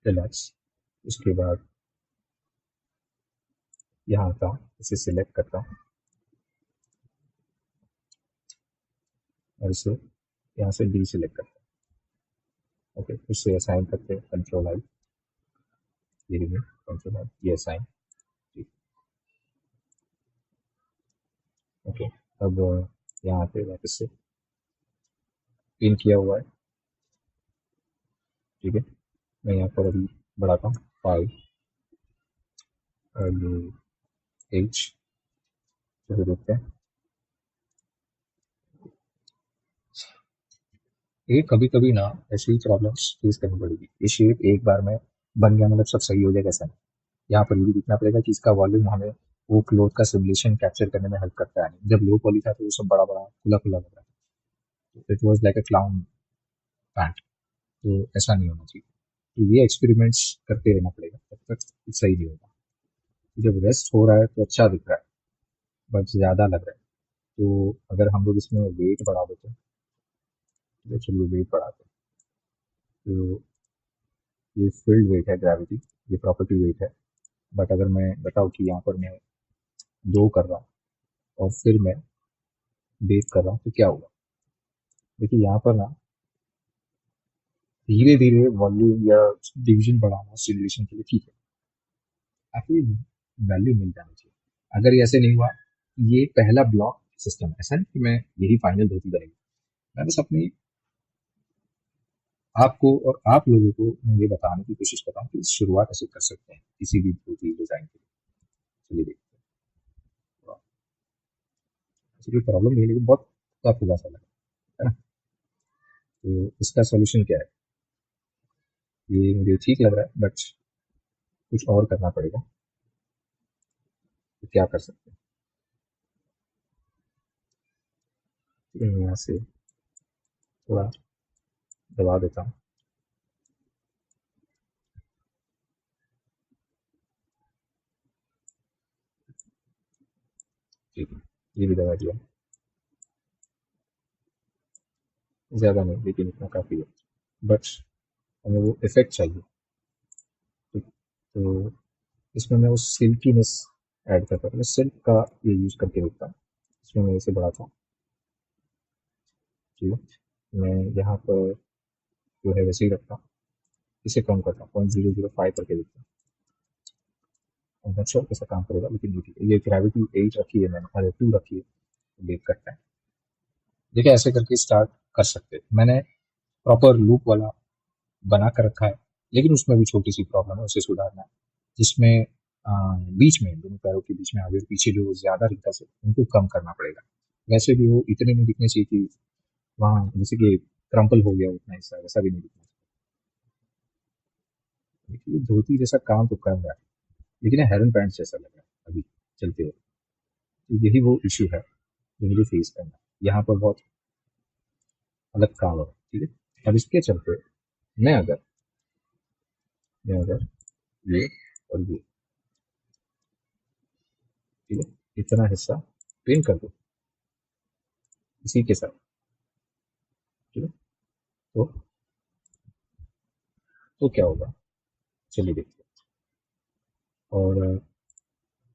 रिलैक्स। उसके बाद यहाँ आता हूँ, इसे सिलेक्ट करता हूँ और इसे यहाँ से डी सिलेक्ट करता हूँ। ओके, फिर से असाइन करते हैं, कंट्रोल आई, ये रिमूव, कंट्रोल आई, ये असाइन। ठीक, ओके। अब यहाँ पे वापस से पिन किया हुआ है। ठीक है, मैं यहाँ पर अभी बढ़ाता हूँ 5 और ये H, चलो देखते हैं। ये कभी कभी ना ऐसी प्रॉब्लम्स फेस करनी पड़ेगी। ये शेप एक बार में बन गया मतलब सब सही हो जाएगा ऐसा नहीं। यहाँ पर ये भी दिखना पड़ेगा कि इसका वॉल्यूम हमें वो क्लोथ का सिमुलेशन कैप्चर करने में हेल्प करता है। जब लो पॉली था तो वो सब बड़ा बड़ा खुला खुला लग रहा था, it was like a clown pant. तो ऐसा नहीं होना चाहिए। तो ये एक्सपेरिमेंट्स करते रहना पड़ेगा, तब तक कुछ सही नहीं होगा। जब रेस्ट हो रहा है तो अच्छा दिख रहा है, बट ज़्यादा लग रहा है। तो अगर हम लोग इसमें वेट बढ़ा देते हैं, तो चलिए वेट बढ़ाते हैं। तो ये फील्ड वेट है, ग्रेविटी, ये प्रॉपर्टी वेट है। बट अगर मैं बताऊँ कि यहाँ पर मैं 2 कर रहा हूँ और फिर मैं बेक कर रहा हूँ, तो क्या होगा? देखिए यहाँ पर ना धीरे धीरे वॉल्यूम या डिवीजन बढ़ाना सिमुलेशन के लिए ठीक है, आपको वैल्यू मिल जानी चाहिए। अगर ये ऐसे नहीं हुआ, ये पहला ब्लॉक सिस्टम है, ऐसा नहीं कि मैं यही फाइनल धोती बनेगी। मैं बस अपनी आपको और आप लोगों को मैं ये बताने की कोशिश करता हूँ कि शुरुआत ऐसे कर सकते हैं किसी भी धोती डिजाइन के लिए। चलिए देखते हैं। ऐसी कोई प्रॉब्लम नहीं है, लेकिन बहुत टफ होगा सा लगा, है ना? तो इसका सॉल्यूशन क्या है? ये मुझे ठीक लग रहा है, बट कुछ और करना पड़ेगा। तो क्या कर सकते हैं? तो मैं यहाँ से थोड़ा दबा देता हूँ। ठीक है, ये भी दबा दिया, ज़्यादा नहीं लेकिन इतना काफ़ी है। बट हमें वो इफेक्ट चाहिए। ठीक, तो इसमें मैं वो सिल्कीनेस ऐड करता हूँ। मैं सिल्क का ये यूज़ करके देखता हूँ। इसमें मैं इसे बढ़ाता हूँ। ठीक है, मैं यहाँ पर जो है वैसे ही रखता हूँ, इसे कम करता हूँ, 0.005 करके देखता हूँ। I'm not sure कैसा काम करेगा, लेकिन ये ठीक है। ये ग्रेविटी 8 रखी है मैंने, अरे 2 रखी है, बेक करता है। देखिए ऐसे करके स्टार्ट कर सकते हैं। मैंने प्रॉपर लूप वाला बना कर रखा है, लेकिन उसमें भी छोटी सी प्रॉब्लम है, उसे सुधारना है, जिसमें बीच में दोनों पैरों के बीच में आगे और पीछे जो ज़्यादा रिक्तस है उनको कम करना पड़ेगा। वैसे भी वो इतने नहीं दिखने चाहिए कि वहाँ जैसे कि क्रम्पल हो गया उतना हिस्सा, वैसा भी नहीं दिखना चाहिए। देखिए धोती जैसा काम तो कर रहा है, लेकिन ये हेरन पैंट जैसा लग रहा है अभी चलते हुए। तो यही वो इशू है जो मुझे फेस करना है। यहाँ पर बहुत अलग काम है, ठीक है। अब इसके चलते मैं अगर मैं अगर ये और ये, ठीक है, इतना हिस्सा पेंट कर दो इसी के साथ, ठीक है। तो क्या होगा, चलिए देखते हैं। और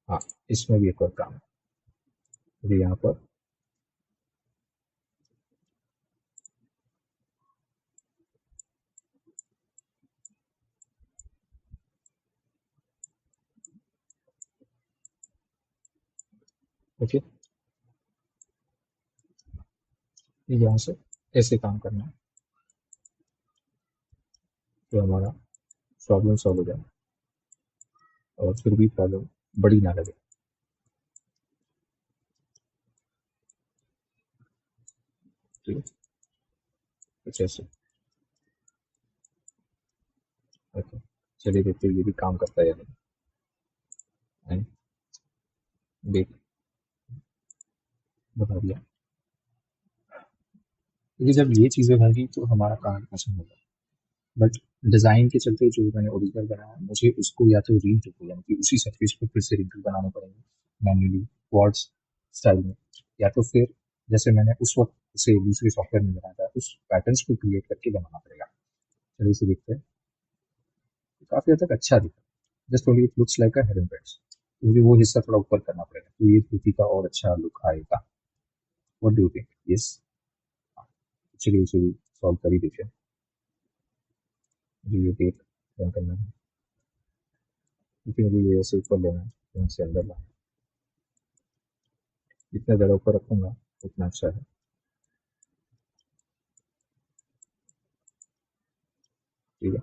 हाँ, इसमें भी एक और काम है। मुझे यहाँ पर देखिए ये यहाँ से ऐसे काम करना है तो हमारा प्रॉब्लम सॉल्व हो जाए और फिर भी प्रॉब्लम बड़ी ना लगे, ठीक है। कुछ ऐसे, ओके। चलिए देखते हैं ये भी काम करता है या नहीं। एंड देख, बता दिया। क्योंकि जब ये चीज़ें होंगी तो हमारा काम आसान होगा। बट डिज़ाइन के चलते जो मैंने ओरिजिनल बनाया है, मुझे उसको या तो रीड यानी कि उसी सरफेस पर फिर से रिंकल बनाने पड़ेंगे मैन्युअली क्वार्ट्ज स्टाइल में, या तो फिर जैसे मैंने उस वक्त उसे दूसरे सॉफ्टवेयर में बनाया था उस पैटर्न्स को क्रिएट करके बनाना पड़ेगा। चलिए इसे देखते हैं। काफ़ी हद तक अच्छा दिखा, just only it looks like a Hayden pads. मुझे वो हिस्सा थोड़ा ऊपर करना पड़ेगा तो ये धोती का और अच्छा लुक आएगा। What do you think? Yes. चलिए इसे भी सॉल्व कर ही देते हैं। मुझे ये डेट रन करना है, क्योंकि मुझे ये ऐसे ऊपर लेना है, यहाँ से अंदर लाना है। जितना ज़्यादा ऊपर रखूंगा उतना अच्छा है, ठीक है।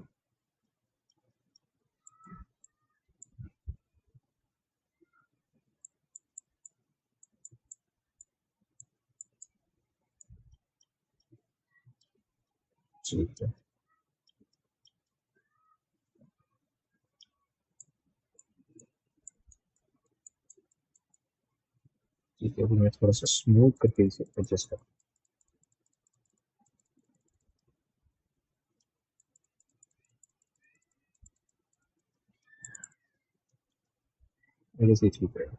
ठीक है, ठीक है। अभी मैं थोड़ा सा स्मूथ करके इसे एडजस्ट कर, मेरे से ठीक रहेगा।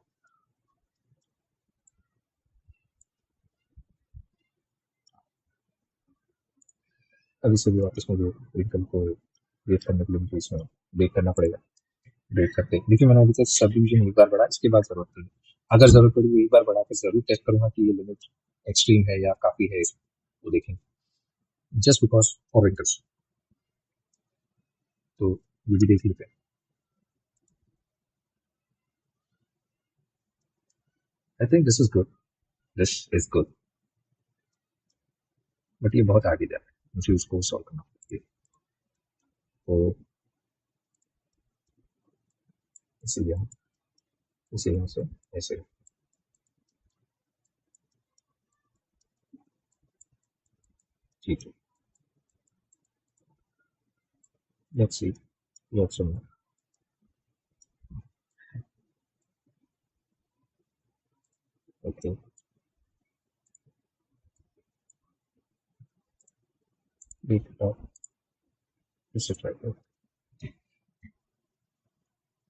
अब इसे भी वापस मुझे रिंकल को वेट करने के लिए मुझे इसमें वेट करना पड़ेगा। वेट करते देखिए, मैंने अभी तक सब डिवीजन एक बार बढ़ा, इसके बाद जरूरत नहीं है। अगर जरूरत पड़ी तो एक बार बढ़ा कर जरूर टेस्ट करूंगा कि ये लिमिट एक्सट्रीम है या काफी है इसमें, वो देखेंगे। जस्ट बिकॉज फॉर रिंकल्स, तो ये भी देख लेते हैं। I think this is good, this is good. But ये बहुत आगे जा रहा है, मुझे उसको सॉल्व करना पड़ेगा। तो इसीलिए हम इसे यहाँ से ऐसे, ठीक है। लेट्स सी, ये ऑप्शन है। ओके, वेट इससे ट्राई करो।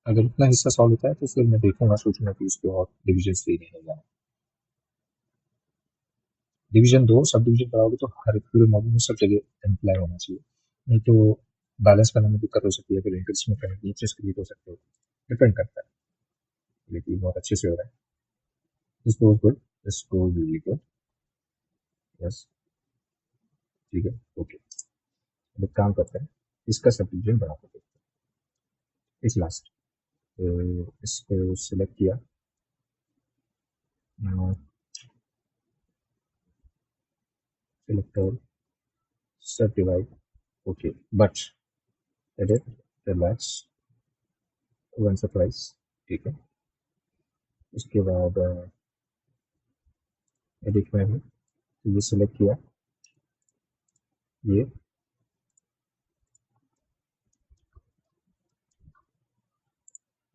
अगर इतना हिस्सा सॉल्व होता है तो फिर मैं देखूंगा, सोचूंगा कि उसके और डिविजन देने हैं या डिवीजन दो सब डिवीजन कराओगे तो हर पूरे मॉड्यूल में सब जगह एम्प्लॉय होना चाहिए, नहीं तो बैलेंस करने में दिक्कत हो सकती है, फिर इंटरेस्ट में कहीं नीचे क्रिएट हो सकते हो। डिपेंड करता है, लेकिन बहुत अच्छे से हो रहा है। This goes good, this goes really good. Yes, ठीक है, ओके। अब एक काम करते हैं, इसका सब डिवीजन बना के देखते हैं इस लास्ट। तो इसको सिलेक्ट किया, select all, subdivide, okay, but edit, relax, one surprise, ठीक है। उसके बाद एडिट में है तो ये सिलेक्ट किया, ये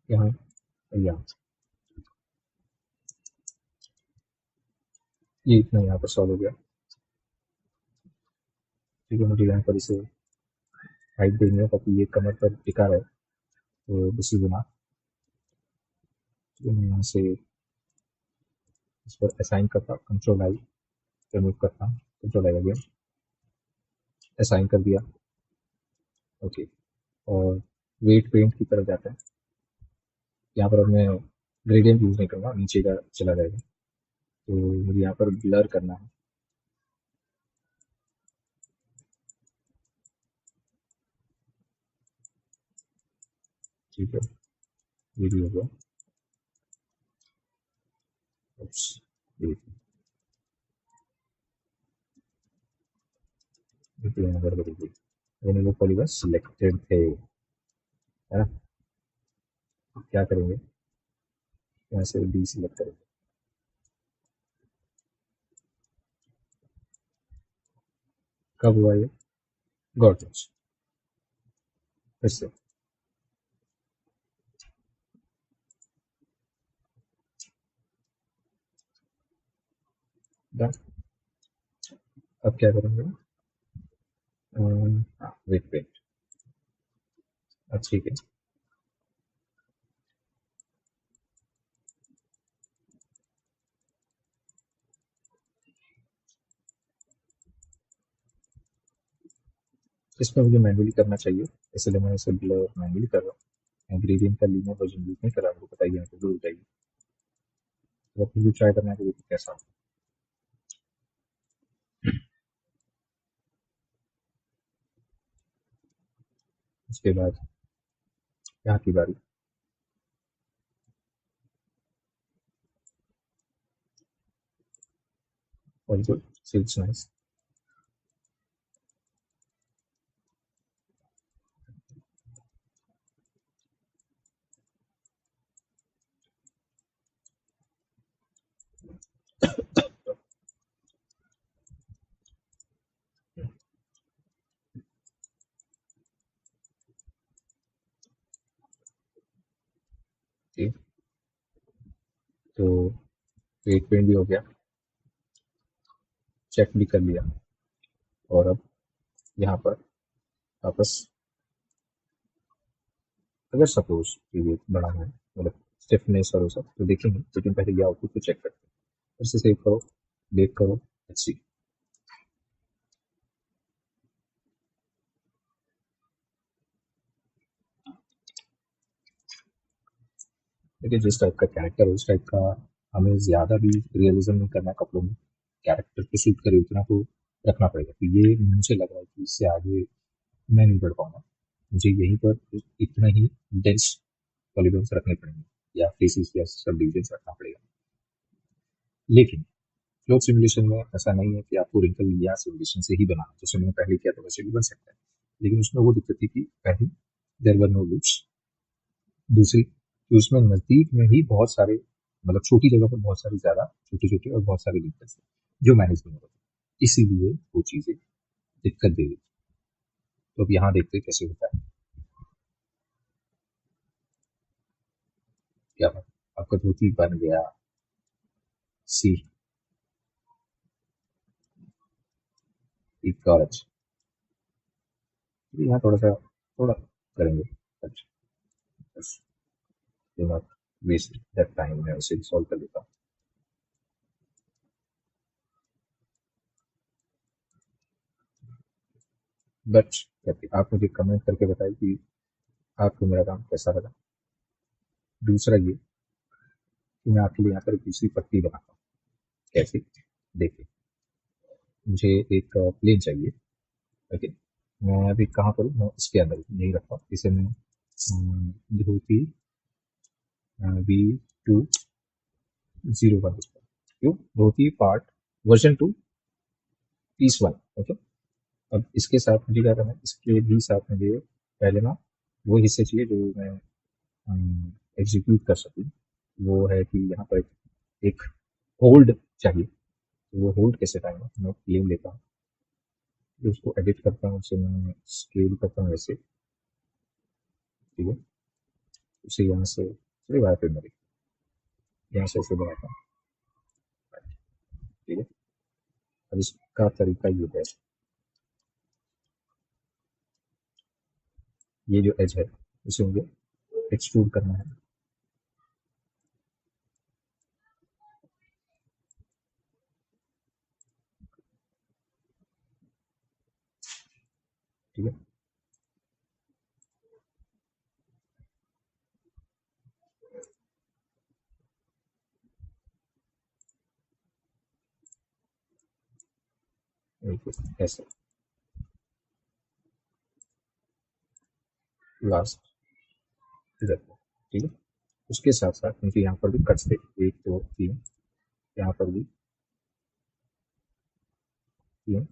यहाँ यहाँ ये इतना यहाँ पर सॉल्व हो गया, ठीक है। मुझे यहाँ पर इसे हाइट देनी है ताकि ये कमर पर टिका रहे, तो इसी बिना मैं यहाँ से इस पर असाइन करता हूँ, कंट्रोल आई, रिमूव करता हूँ, कंट्रोल आई अगेन, असाइन कर दिया, ओके। और वेट पेंट की तरफ जाता है, यहाँ पर अब मैं ग्रेडियंट यूज नहीं करूँगा, नीचे का चला जाएगा, तो मुझे यहाँ पर ब्लर करना है, ठीक है। ये भी हो गया, ये नंबर बदल गई, यानी वो पॉलीगन सिलेक्टेड थे, है ना। अब क्या करेंगे, यहाँ से डी सिलेक्ट करेंगे, कब हुआ ये, गॉड नोस, फिर से डन। अब क्या करेंगे, वेट पेंट, ठीक है। इसमें मुझे मैनुअली करना चाहिए, इसलिए मैं इसे ब्लर मैनुअली कर रहा हूँ, ग्रेडियंट का लीनियर वर्जन यूज नहीं कर रहा, मुझे बताइए यहाँ पर भूल जाइए, तो फिर भी ट्राई करना है तो देखिए कैसा हो। उसके बाद यहाँ की बारी, वेरी गुड, सीट्स नाइस, ठीक। तो वेट पेंट भी हो गया, चेक भी कर लिया, और अब यहाँ पर वापस अगर सपोज ये बढ़ाना है, मतलब स्टिफनेस और वो सब तो देखेंगे, लेकिन पहले ये आउटपुट को चेक करते हैं, फिर से सेव करो, बेक करो, अच्छी, देखिए जिस टाइप का कैरेक्टर है उस टाइप का हमें ज़्यादा भी रियलिज्म नहीं करना है कपड़ों में, कैरेक्टर को सूट करे उतना तो रखना पड़ेगा। तो ये मुझे लग रहा है कि इससे आगे मैं नहीं बढ़ पाऊंगा, मुझे यहीं पर इतना ही डेंस पॉलीगॉन्स रखने पड़ेंगे या फेसेस या सब डिविजन रखना पड़ेगा। लेकिन फ्लोट सिमुलेशन में ऐसा नहीं है कि आपको रिंकल या सिमुलेशन से ही बनाना, जैसे मैंने पहले किया था वैसे भी बन सकता है, लेकिन उसमें वो दिक्कत थी कि पहले देयर वर नो लूप्स, दूसरी कि उसमें नज़दीक में ही बहुत सारे, मतलब छोटी जगह पर बहुत सारे ज़्यादा छोटे-छोटे और बहुत सारे लिंक्स थे, जो मैनेज नहीं हो रहे थे। इसीलिए वो चीज़ें दिक्कत दे रही थी। तो अब यहाँ देखते हैं कैसे होता है। क्या बात, आपका धोती बन गया, सी, एक और अच्छा। तो यहाँ थोड़ा-सा थोड़ा करेंगे, अच्छा, बस do not waste that time, मैं उसे सॉल्व कर लेता हूँ। बट करके आप मुझे कमेंट करके बताइए कि आपको मेरा काम कैसा लगा। दूसरा ये कि मैं आपके लिए यहाँ पर दूसरी पट्टी बनाता हूँ, कैसे, देखिए मुझे एक प्लेन चाहिए, ओके। मैं अभी कहाँ पर हूँ, मैं इसके अंदर यही रखता हूँ, इसे मैं धोती V201 लिखता हूँ। क्यों धोती part version 2 piece one. Okay, अब इसके साथ मुझे क्या करना है, इसके भी साथ मुझे पहले ना वो हिस्से चाहिए जो मैं एग्जीक्यूट कर सकूँ। वो है कि यहाँ पर एक होल्ड चाहिए। तो वो होल्ड कैसे पाएंगे, मैं क्लेम लेता हूँ, फिर उसको एडिट करता हूँ, उसे मैं स्केल करता हूँ ऐसे। ठीक है, उसे यहाँ से चलिए बाहर, फिर मेरी यहाँ से ऐसे बनाता हूँ। ठीक है, अब इसका तरीका ये है, ये जो एज है उसे मुझे एक्सट्रूड करना है। ठीक है, ऐसे लास्ट इधर। ठीक है, उसके साथ साथ मुझे यहाँ पर भी कट्स दे, 1 2 3, यहाँ पर भी 3,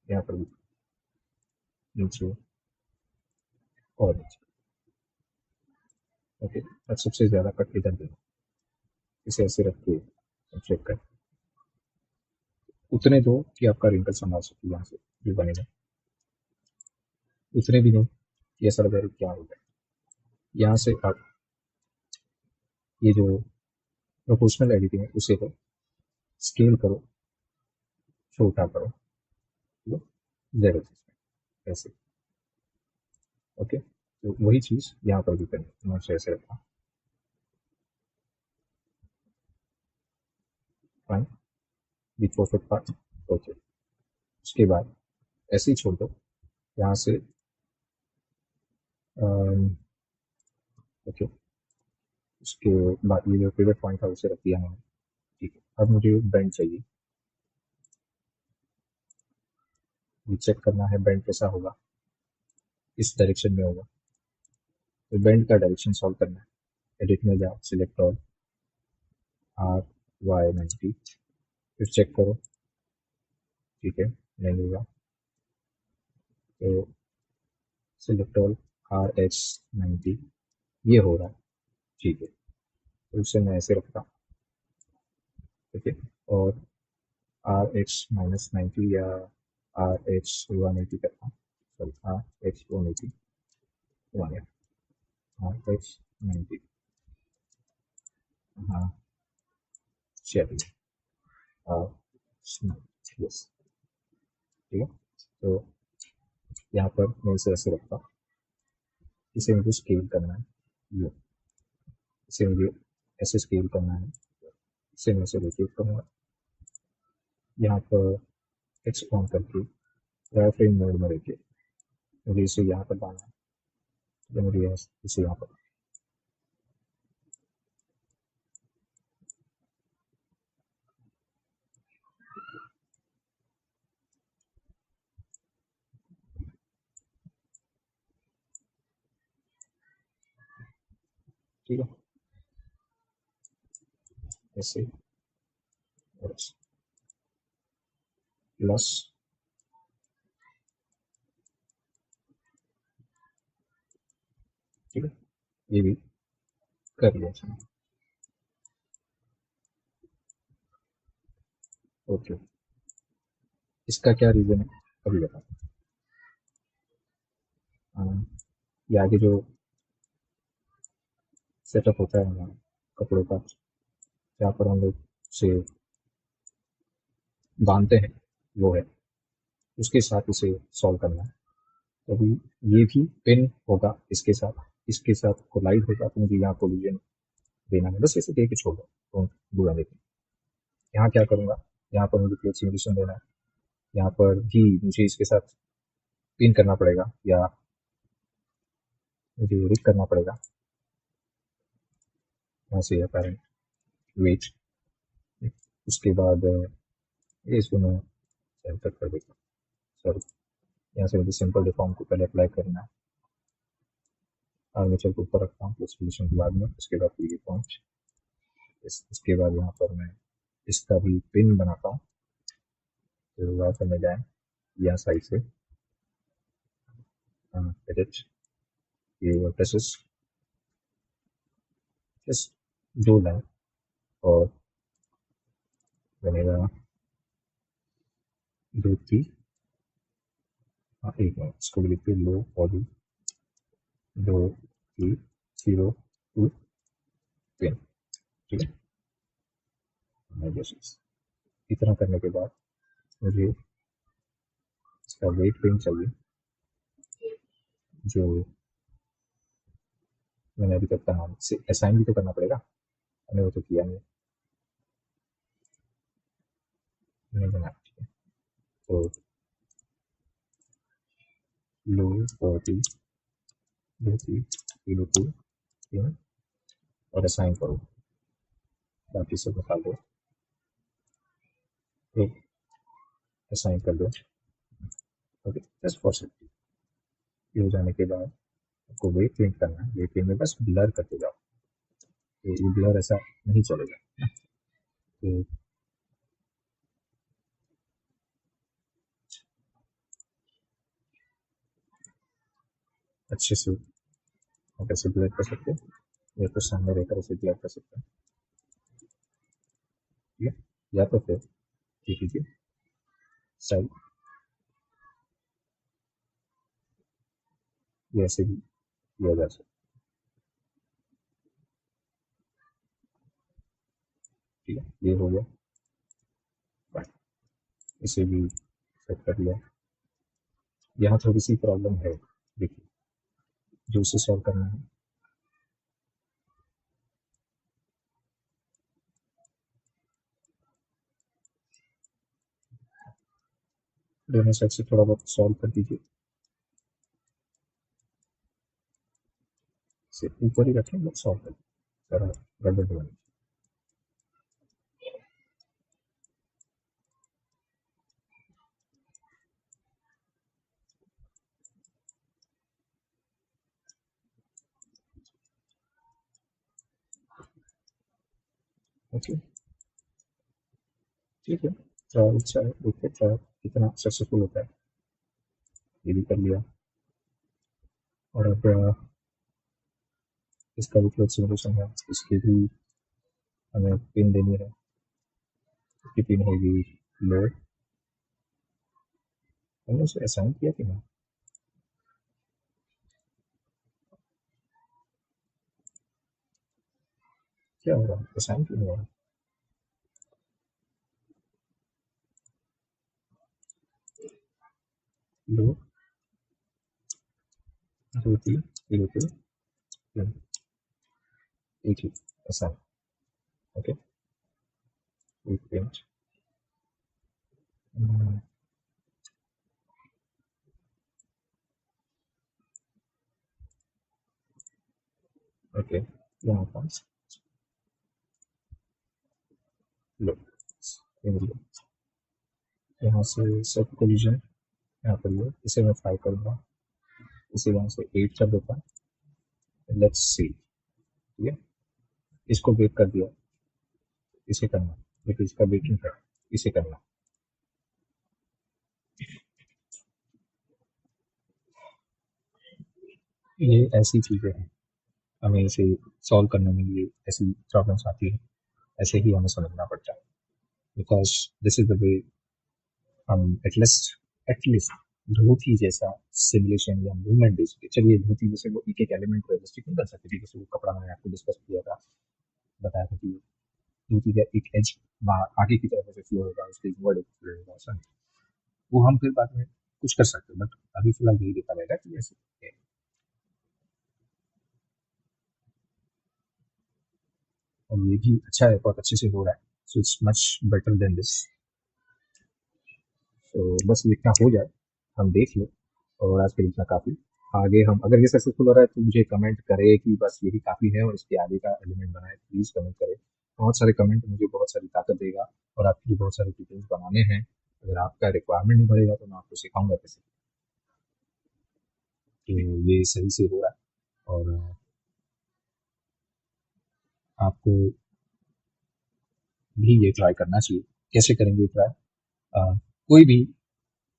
यहाँ पर भी नीचे और नीचे। ओके, अब सबसे ज़्यादा कट इधर दे, इसे ऐसे रख के चेक कर, उतने दो कि आपका रिंकल संभाल सके यहाँ से जो बनेगा, उतने भी नहीं कि ऐसा लगे क्या होगा। यहाँ से आप ये जो प्रोपोर्शनल एडिटिंग है उसे तो स्केल करो, छोटा करो, ठीक है, 0 ऐसे। ओके, तो वही चीज़ यहाँ पर भी करें, मैं ऐसे रखा, fine, with perfect part. Okay, उसके बाद ऐसे ही छोड़ दो यहाँ से। ओके, उसके बाद ये जो पिवट पॉइंट था उसे रख दिया मैंने। ठीक है, अब मुझे बेंड चाहिए, ये चेक करना है बेंड कैसा होगा, इस डायरेक्शन में होगा, तो बेंड का डायरेक्शन सॉल्व करना है। एडिट में जाओ, सिलेक्ट ऑल, RY90, फिर चेक करो। ठीक है, नहीं होगा तो सिलेक्ट ऑल, RH90, ये हो रहा है। ठीक है, तो उसे मैं ऐसे रखता हूँ। ठीक है, और RH-90 या RH180 करता हूँ, सॉरी RH180, RH90, हाँ चलिए, यस। ठीक है, तो यहाँ पर मैं इसे ऐसे रखता हूँ, इसे मुझे स्केल करना है, ये इसे मुझे ऐसे स्केल करना है, इसे मैं इसे रोटेट करूँगा, यहाँ पर एक्स ऑन करके वायर फ्रेम मोड में रखिए, मुझे इसे यहाँ पर लाना है, तो मुझे इसे यहाँ पर, ठीक है, ऐसे और प्लस, ठीक है, ये भी कर लिया था। ओके, इसका क्या रीज़न है अभी बता। ये आगे जो सेटअप होता है हमारा कपड़ों का, जहाँ पर हम लोग से बांधते हैं, वो है, उसके साथ इसे सॉल्व करना है। तो अभी ये भी पिन होगा इसके साथ, इसके साथ कोलाइड होगा, तो मुझे यहाँ कोलिजन देना है, बस ऐसे दे के छोड़ दो, तो बुरा देखें। यहाँ क्या करूँगा, यहाँ पर मुझे क्लोज सिमुलेशन देना है, यहाँ पर भी मुझे इसके साथ पिन करना पड़ेगा या मुझे रिग करना पड़ेगा, यहाँ से अपेरेंट वेट। उसके बाद ये इसको मैं सेंटर कर देता हूँ, सॉरी, यहाँ से मुझे सिंपल डिफॉर्म को पहले अप्लाई करना है, आर्मेचर को ऊपर रखता हूँ प्लस पोजिशन के बाद में, उसके बाद ये पॉइंट, इसके बाद यहाँ पर मैं इसका भी पिन बनाता हूँ, तो वाईफाई में जाएं, यहाँ साइड से एडिट ये वर्टिसेस जस्ट 2 लाइन और बनेगा 2 3 एक मिनट इसको भी लिखते लो बॉडी 2 3 0 2 3 ठीक है। इतना करने के बाद मुझे इसका वेट पेन चाहिए जो मैंने अभी तक का नाम से असाइन भी तो करना पड़ेगा, मैंने वो तो किया नहीं बना, ठीक है। तो लो बॉडी 2 3 0 2 3 और असाइन करो, बाकी सब निकाल दो, एक असाइन कर दो, ओके जस्ट फॉर सेफ्टी। ये हो जाने के बाद आपको वेट पेंट करना है, वेट पेंट में बस ब्लर करते जाओ, तो ये ब्लर ऐसा नहीं चलेगा। तो अच्छे से आप ऐसे ब्लर कर सकते हैं या तो सामने रहकर ऐसे ब्लर कर सकते हैं, ठीक है। या तो फिर ये कीजिए साइड, ये ऐसे भी किया जा सकता है, ठीक है। ये हो गया, Fine. इसे भी सेट कर लिया। यहाँ थोड़ी सी प्रॉब्लम है, देखिए जो उसे सॉल्व करना है, दोनों साइड से थोड़ा बहुत सॉल्व कर दीजिए, इसे ऊपर ही रखें बट सॉल्व कर जरा गड़बड़ हो। ओके ठीक है, ट्रायल अच्छा है, देखते ट्रायल कितना सक्सेसफुल होता है। ये भी कर लिया और अब इसका भी क्लोज सिमुलेशन है, इसकी भी हमें पिन देनी है, इसकी पिन होगी लो, हमने उसे असाइन किया कि नहीं, क्या हो रहा है असाइन क्यों नहीं हो रहा, लो 2 3 0 2 3 एक ही असाइन, ओके एक पेंट ओके यहाँ पास लो यहाँ से सब कोलिजन यहाँ पर लो, इसे मैं 5 करूँगा, इसे यहाँ से 8 कर देता हूँ, लेट्स सी, ठीक है। इसको बेक कर दिया, इसे करना, देखिए इसका बेकिंग है, इसे करना, ये ऐसी चीज़ें हैं, हमें इसे सॉल्व करने में ये ऐसी प्रॉब्लम्स आती है, ऐसे ही हमें समझना पड़ता है, because this is the way हम एटलीस्ट धोती जैसा सिमुलेशन या मूवमेंट दे सके। चलिए धोती जैसे वो एक एक एलिमेंट को एडजस्ट नहीं कर सकते, ठीक है, जैसे वो कपड़ा मैंने आपको डिस्कस किया था, बताया था कि धोती का एक एज आगे की तरफ से फ्लो होगा, उसके इनवर्ड फ्लो होगा, ऐसा नहीं। वो हम फिर बाद में कुछ कर सकते हैं, बट अभी फिलहाल यही देखा जाएगा कि ऐसे है। और ये भी अच्छा है, बहुत अच्छे से हो रहा है, so it's much better than this. तो बस ये इतना हो जाए, हम देख लें, और आज के लिए इतना काफ़ी। आगे हम अगर ये सक्सेसफुल हो रहा है तो मुझे कमेंट करे कि बस यही काफ़ी है और इसके आगे का एलिमेंट बनाए, प्लीज़ कमेंट करें। बहुत सारे कमेंट मुझे बहुत सारी ताकत देगा और आपके लिए बहुत सारे डिटेल्स बनाने हैं। अगर आपका रिक्वायरमेंट नहीं बढ़ेगा तो मैं आपको सिखाऊंगा कैसे। तो ये सही से हो रहा है और आपको भी ये ट्राई करना चाहिए। कैसे करेंगे ट्राई? कोई भी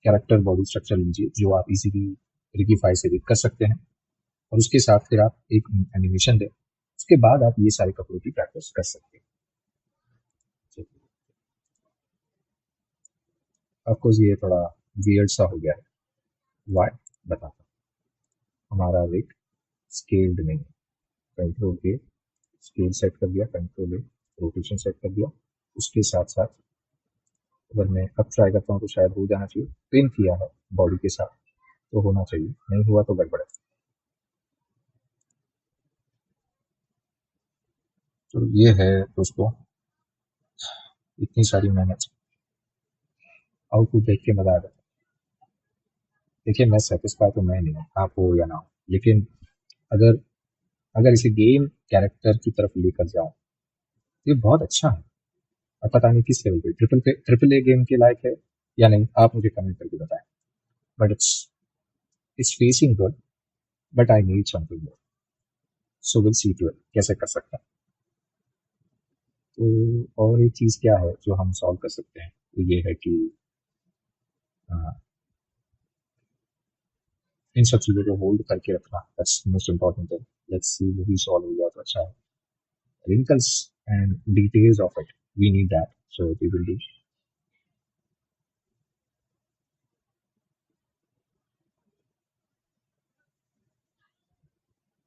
कैरेक्टर बॉडी स्ट्रक्चर लीजिए जो आप इजीली रिकीफाई से रीड कर सकते हैं, और उसके साथ फिर आप एक एनिमेशन दें, उसके बाद आप ये सारे कपड़ों की प्रैक्टिस कर सकते हैं। आपको ये थोड़ा वियर्ड सा हो गया है, वाई बताता हूँ। हमारा रिग स्केल्ड नहीं है, कंट्रोल के स्केल सेट कर दिया, कंट्रोल ए रोटेशन सेट कर दिया, उसके साथ साथ अगर मैं अब ट्राई करता हूँ तो शायद हो जाना चाहिए, पिन किया है बॉडी के साथ तो होना चाहिए, नहीं हुआ तो गड़बड़ है। तो ये है दोस्तों, इतनी सारी मेहनत आउटपुट देख के मजा आ जाता है। देखिए मैं सेटिस्फाई तो मैं नहीं हूँ, आप हो या ना हो, लेकिन अगर अगर इसे गेम कैरेक्टर की तरफ लेकर जाऊं, ये बहुत अच्छा है। अब पता नहीं किस लेवल पे, ट्रिपल ए गेम के लायक है या नहीं, आप मुझे कमेंट करके बताएं। But it's facing good, but I need something more, so will see to it कैसे कर सकते हैं। तो और एक चीज क्या है जो हम सॉल्व कर सकते हैं, तो ये है कि इन सब चीजों को होल्ड करके रखना, that's most important thing. Let's see movie solve हो गया तो अच्छा है। wrinkles and details of it, we need that, so we will do।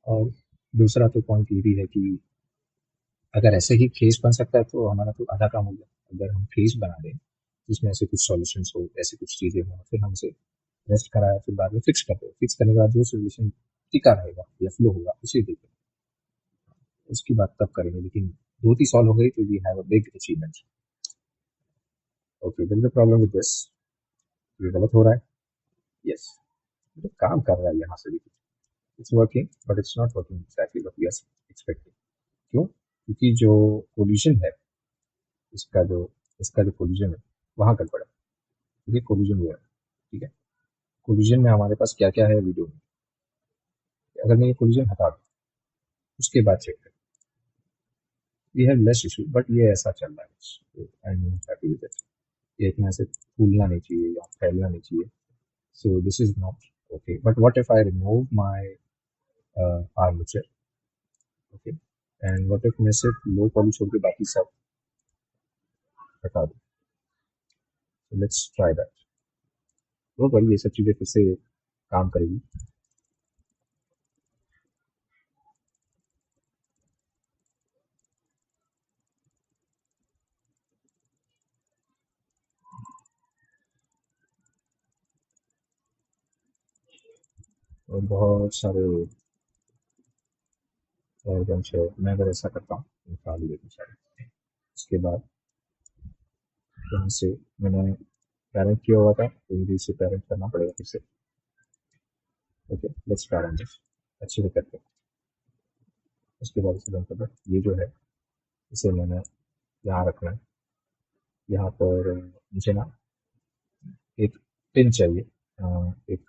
और दूसरा तो पॉइंट ये भी है कि अगर ऐसे ही फेस बन सकता है तो हमारा तो आधा काम हो गया। अगर हम फेस बना दें जिसमें ऐसे कुछ सॉल्यूशंस हो, ऐसी कुछ चीजें हो, फिर हम उसे रेस्ट कराया, फिर बाद में फिक्स कर दो, फिक्स करने के बाद जो सोल्यूशन टिका रहेगा या फ्लो होगा उसे देखें, उसकी बात तब करेंगे। लेकिन दो ही सॉल्व हो गई तो we have a big achievement. Okay, there is a problem with this, ये गलत हो रहा है। यस, तो काम कर रहा है यहाँ से भी, it's working but it's not working exactly what we are expecting. क्यों? क्योंकि जो कोलिजन है, इसका जो इसका जो कोलिजन है वहाँ गड़बड़ है। ये कोलिजन हुआ है, ठीक है। कोलिजन में हमारे पास क्या क्या है वीडियो में, अगर मैं ये कोलिजन हटा दूँ उसके बाद चेक करें, we have less issue, but ये ऐसा चल रहा है, I am not happy with it. ये इतना ऐसे फूलना नहीं चाहिए या फैलना नहीं चाहिए, so this is not okay. But what if I remove my armature, okay, and what if मैं सिर्फ लो पॉली छोड़ के बाकी सब हटा दूँ। So let's try that। तो भाई ये सब चीज़ें फिर से काम करेगी। और बहुत सारे ऑर्गन्स है, मैं अगर ऐसा करता हूँ निकाल लेते सारे, उसके बाद यहाँ से मैंने पैरेंट किया हुआ था तो मुझे इसे पैरेंट करना पड़ेगा फिर से। ओके, लेट्स पैरेंट दिस अच्छे से करके, उसके बाद इसे बंद कर दो। ये जो है इसे मैंने यहाँ रखना है। यहाँ पर मुझे ना एक पिन चाहिए, एक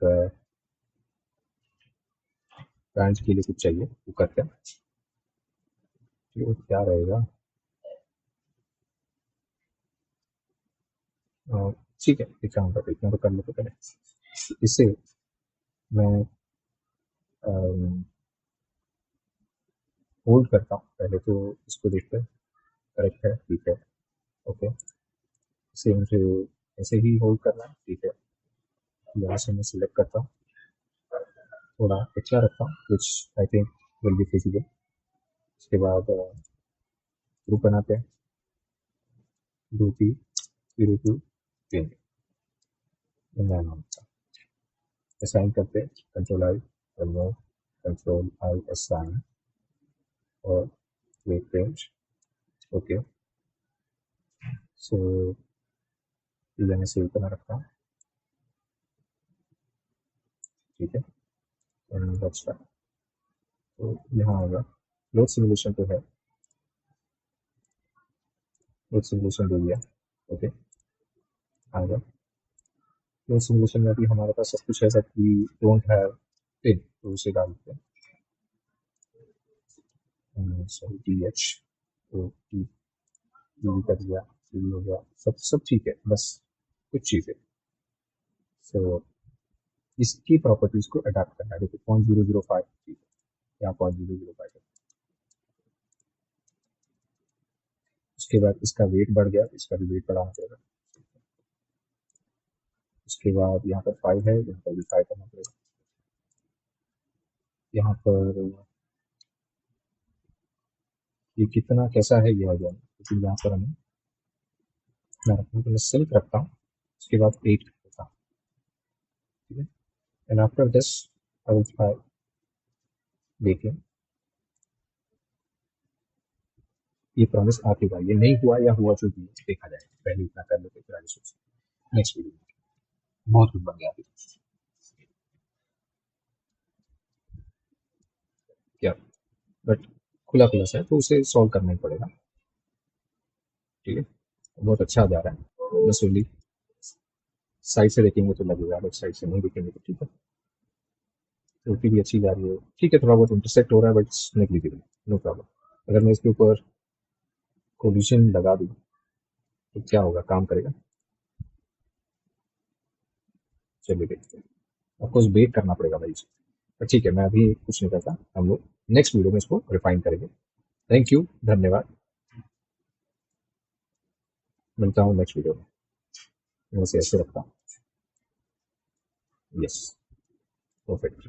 पैंट के लिए कुछ चाहिए, वो करते हैं। तो क्या रहेगा, अ, ठीक है, एक काम करते, इतना तो कर लेते पहले। इससे मैं होल्ड करता हूँ पहले, तो इसको देखते हैं करेक्ट है, ठीक है। ओके, इसे मुझे ऐसे ही होल्ड करना है, ठीक है। यहाँ से मैं सिलेक्ट करता हूँ, थोड़ा एक्स्ट्रा रखता हूँ which I think will be feasible. उसके बाद ग्रुप बनाते हैं, group E, group two, pin, assign करते हैं, control I remove, control I assign, और वेट पेज। ओके, सो ये मैं सेव करना रखता हूँ, ठीक है। And let's start. तो यहाँ होगा लोड सिमुलेशन तो है, लोड सिमुलेशन दे दिया। ओके, आ गया लोड सिमुलेशन में। अभी हमारे पास सब कुछ है, सब वी डोंट हैव पिन, तो उसे डाल देते हैं। सॉरी टी एच, तो टी टी भी कर दिया, टी हो गया, सब सब ठीक है। बस कुछ चीज़ें। सो इसकी प्रॉपर्टीज को अडाप्ट करना है। देखिए 0.005 चीज़ यहाँ 0.005 है। उसके बाद इसका वेट बढ़ गया, इसका भी वेट बढ़ाना पड़ेगा। उसके बाद यहाँ पर 5 है, यहाँ पर भी 5 करना पड़ेगा। यहाँ पर ये कितना कैसा है ये हो जाए, लेकिन यहाँ पर हमें ना रखने के लिए सिल्क रखता हूँ। उसके बाद 8 करता हूँ, ठीक है। And after this I will try. देखिए ये प्रॉमिस आपके भाई, ये नहीं हुआ या हुआ जो भी है, देखा जाएगा। पहले इतना कर लेते फिर आगे सोचते। नेक्स्ट वीडियो बहुत कुछ बन गया अभी क्या, बट खुला खुला सा है तो उसे सॉल्व करना ही पड़ेगा, ठीक है। बहुत अच्छा जा रहा है, बस ओनली साइड से देखेंगे तो लगेगा, बट साइड से नहीं देखेंगे तो ठीक है। रोटी भी अच्छी जा रही है, ठीक है। थोड़ा बहुत इंटरसेक्ट हो रहा है बट नेग्लिजिबल, नो प्रॉब्लम। अगर मैं इसके ऊपर कोलिशन लगा दूँ तो क्या होगा, काम करेगा? चलिए देखते हैं। आपको वेट करना पड़ेगा भाई इसे। पर ठीक है, मैं अभी कुछ नहीं करता, हम लोग नेक्स्ट वीडियो में इसको रिफाइन करेंगे। थैंक यू, धन्यवाद। मिलता हूँ नेक्स्ट वीडियो में। मैं इसे ऐसे रखता हूँ। Yes, perfect.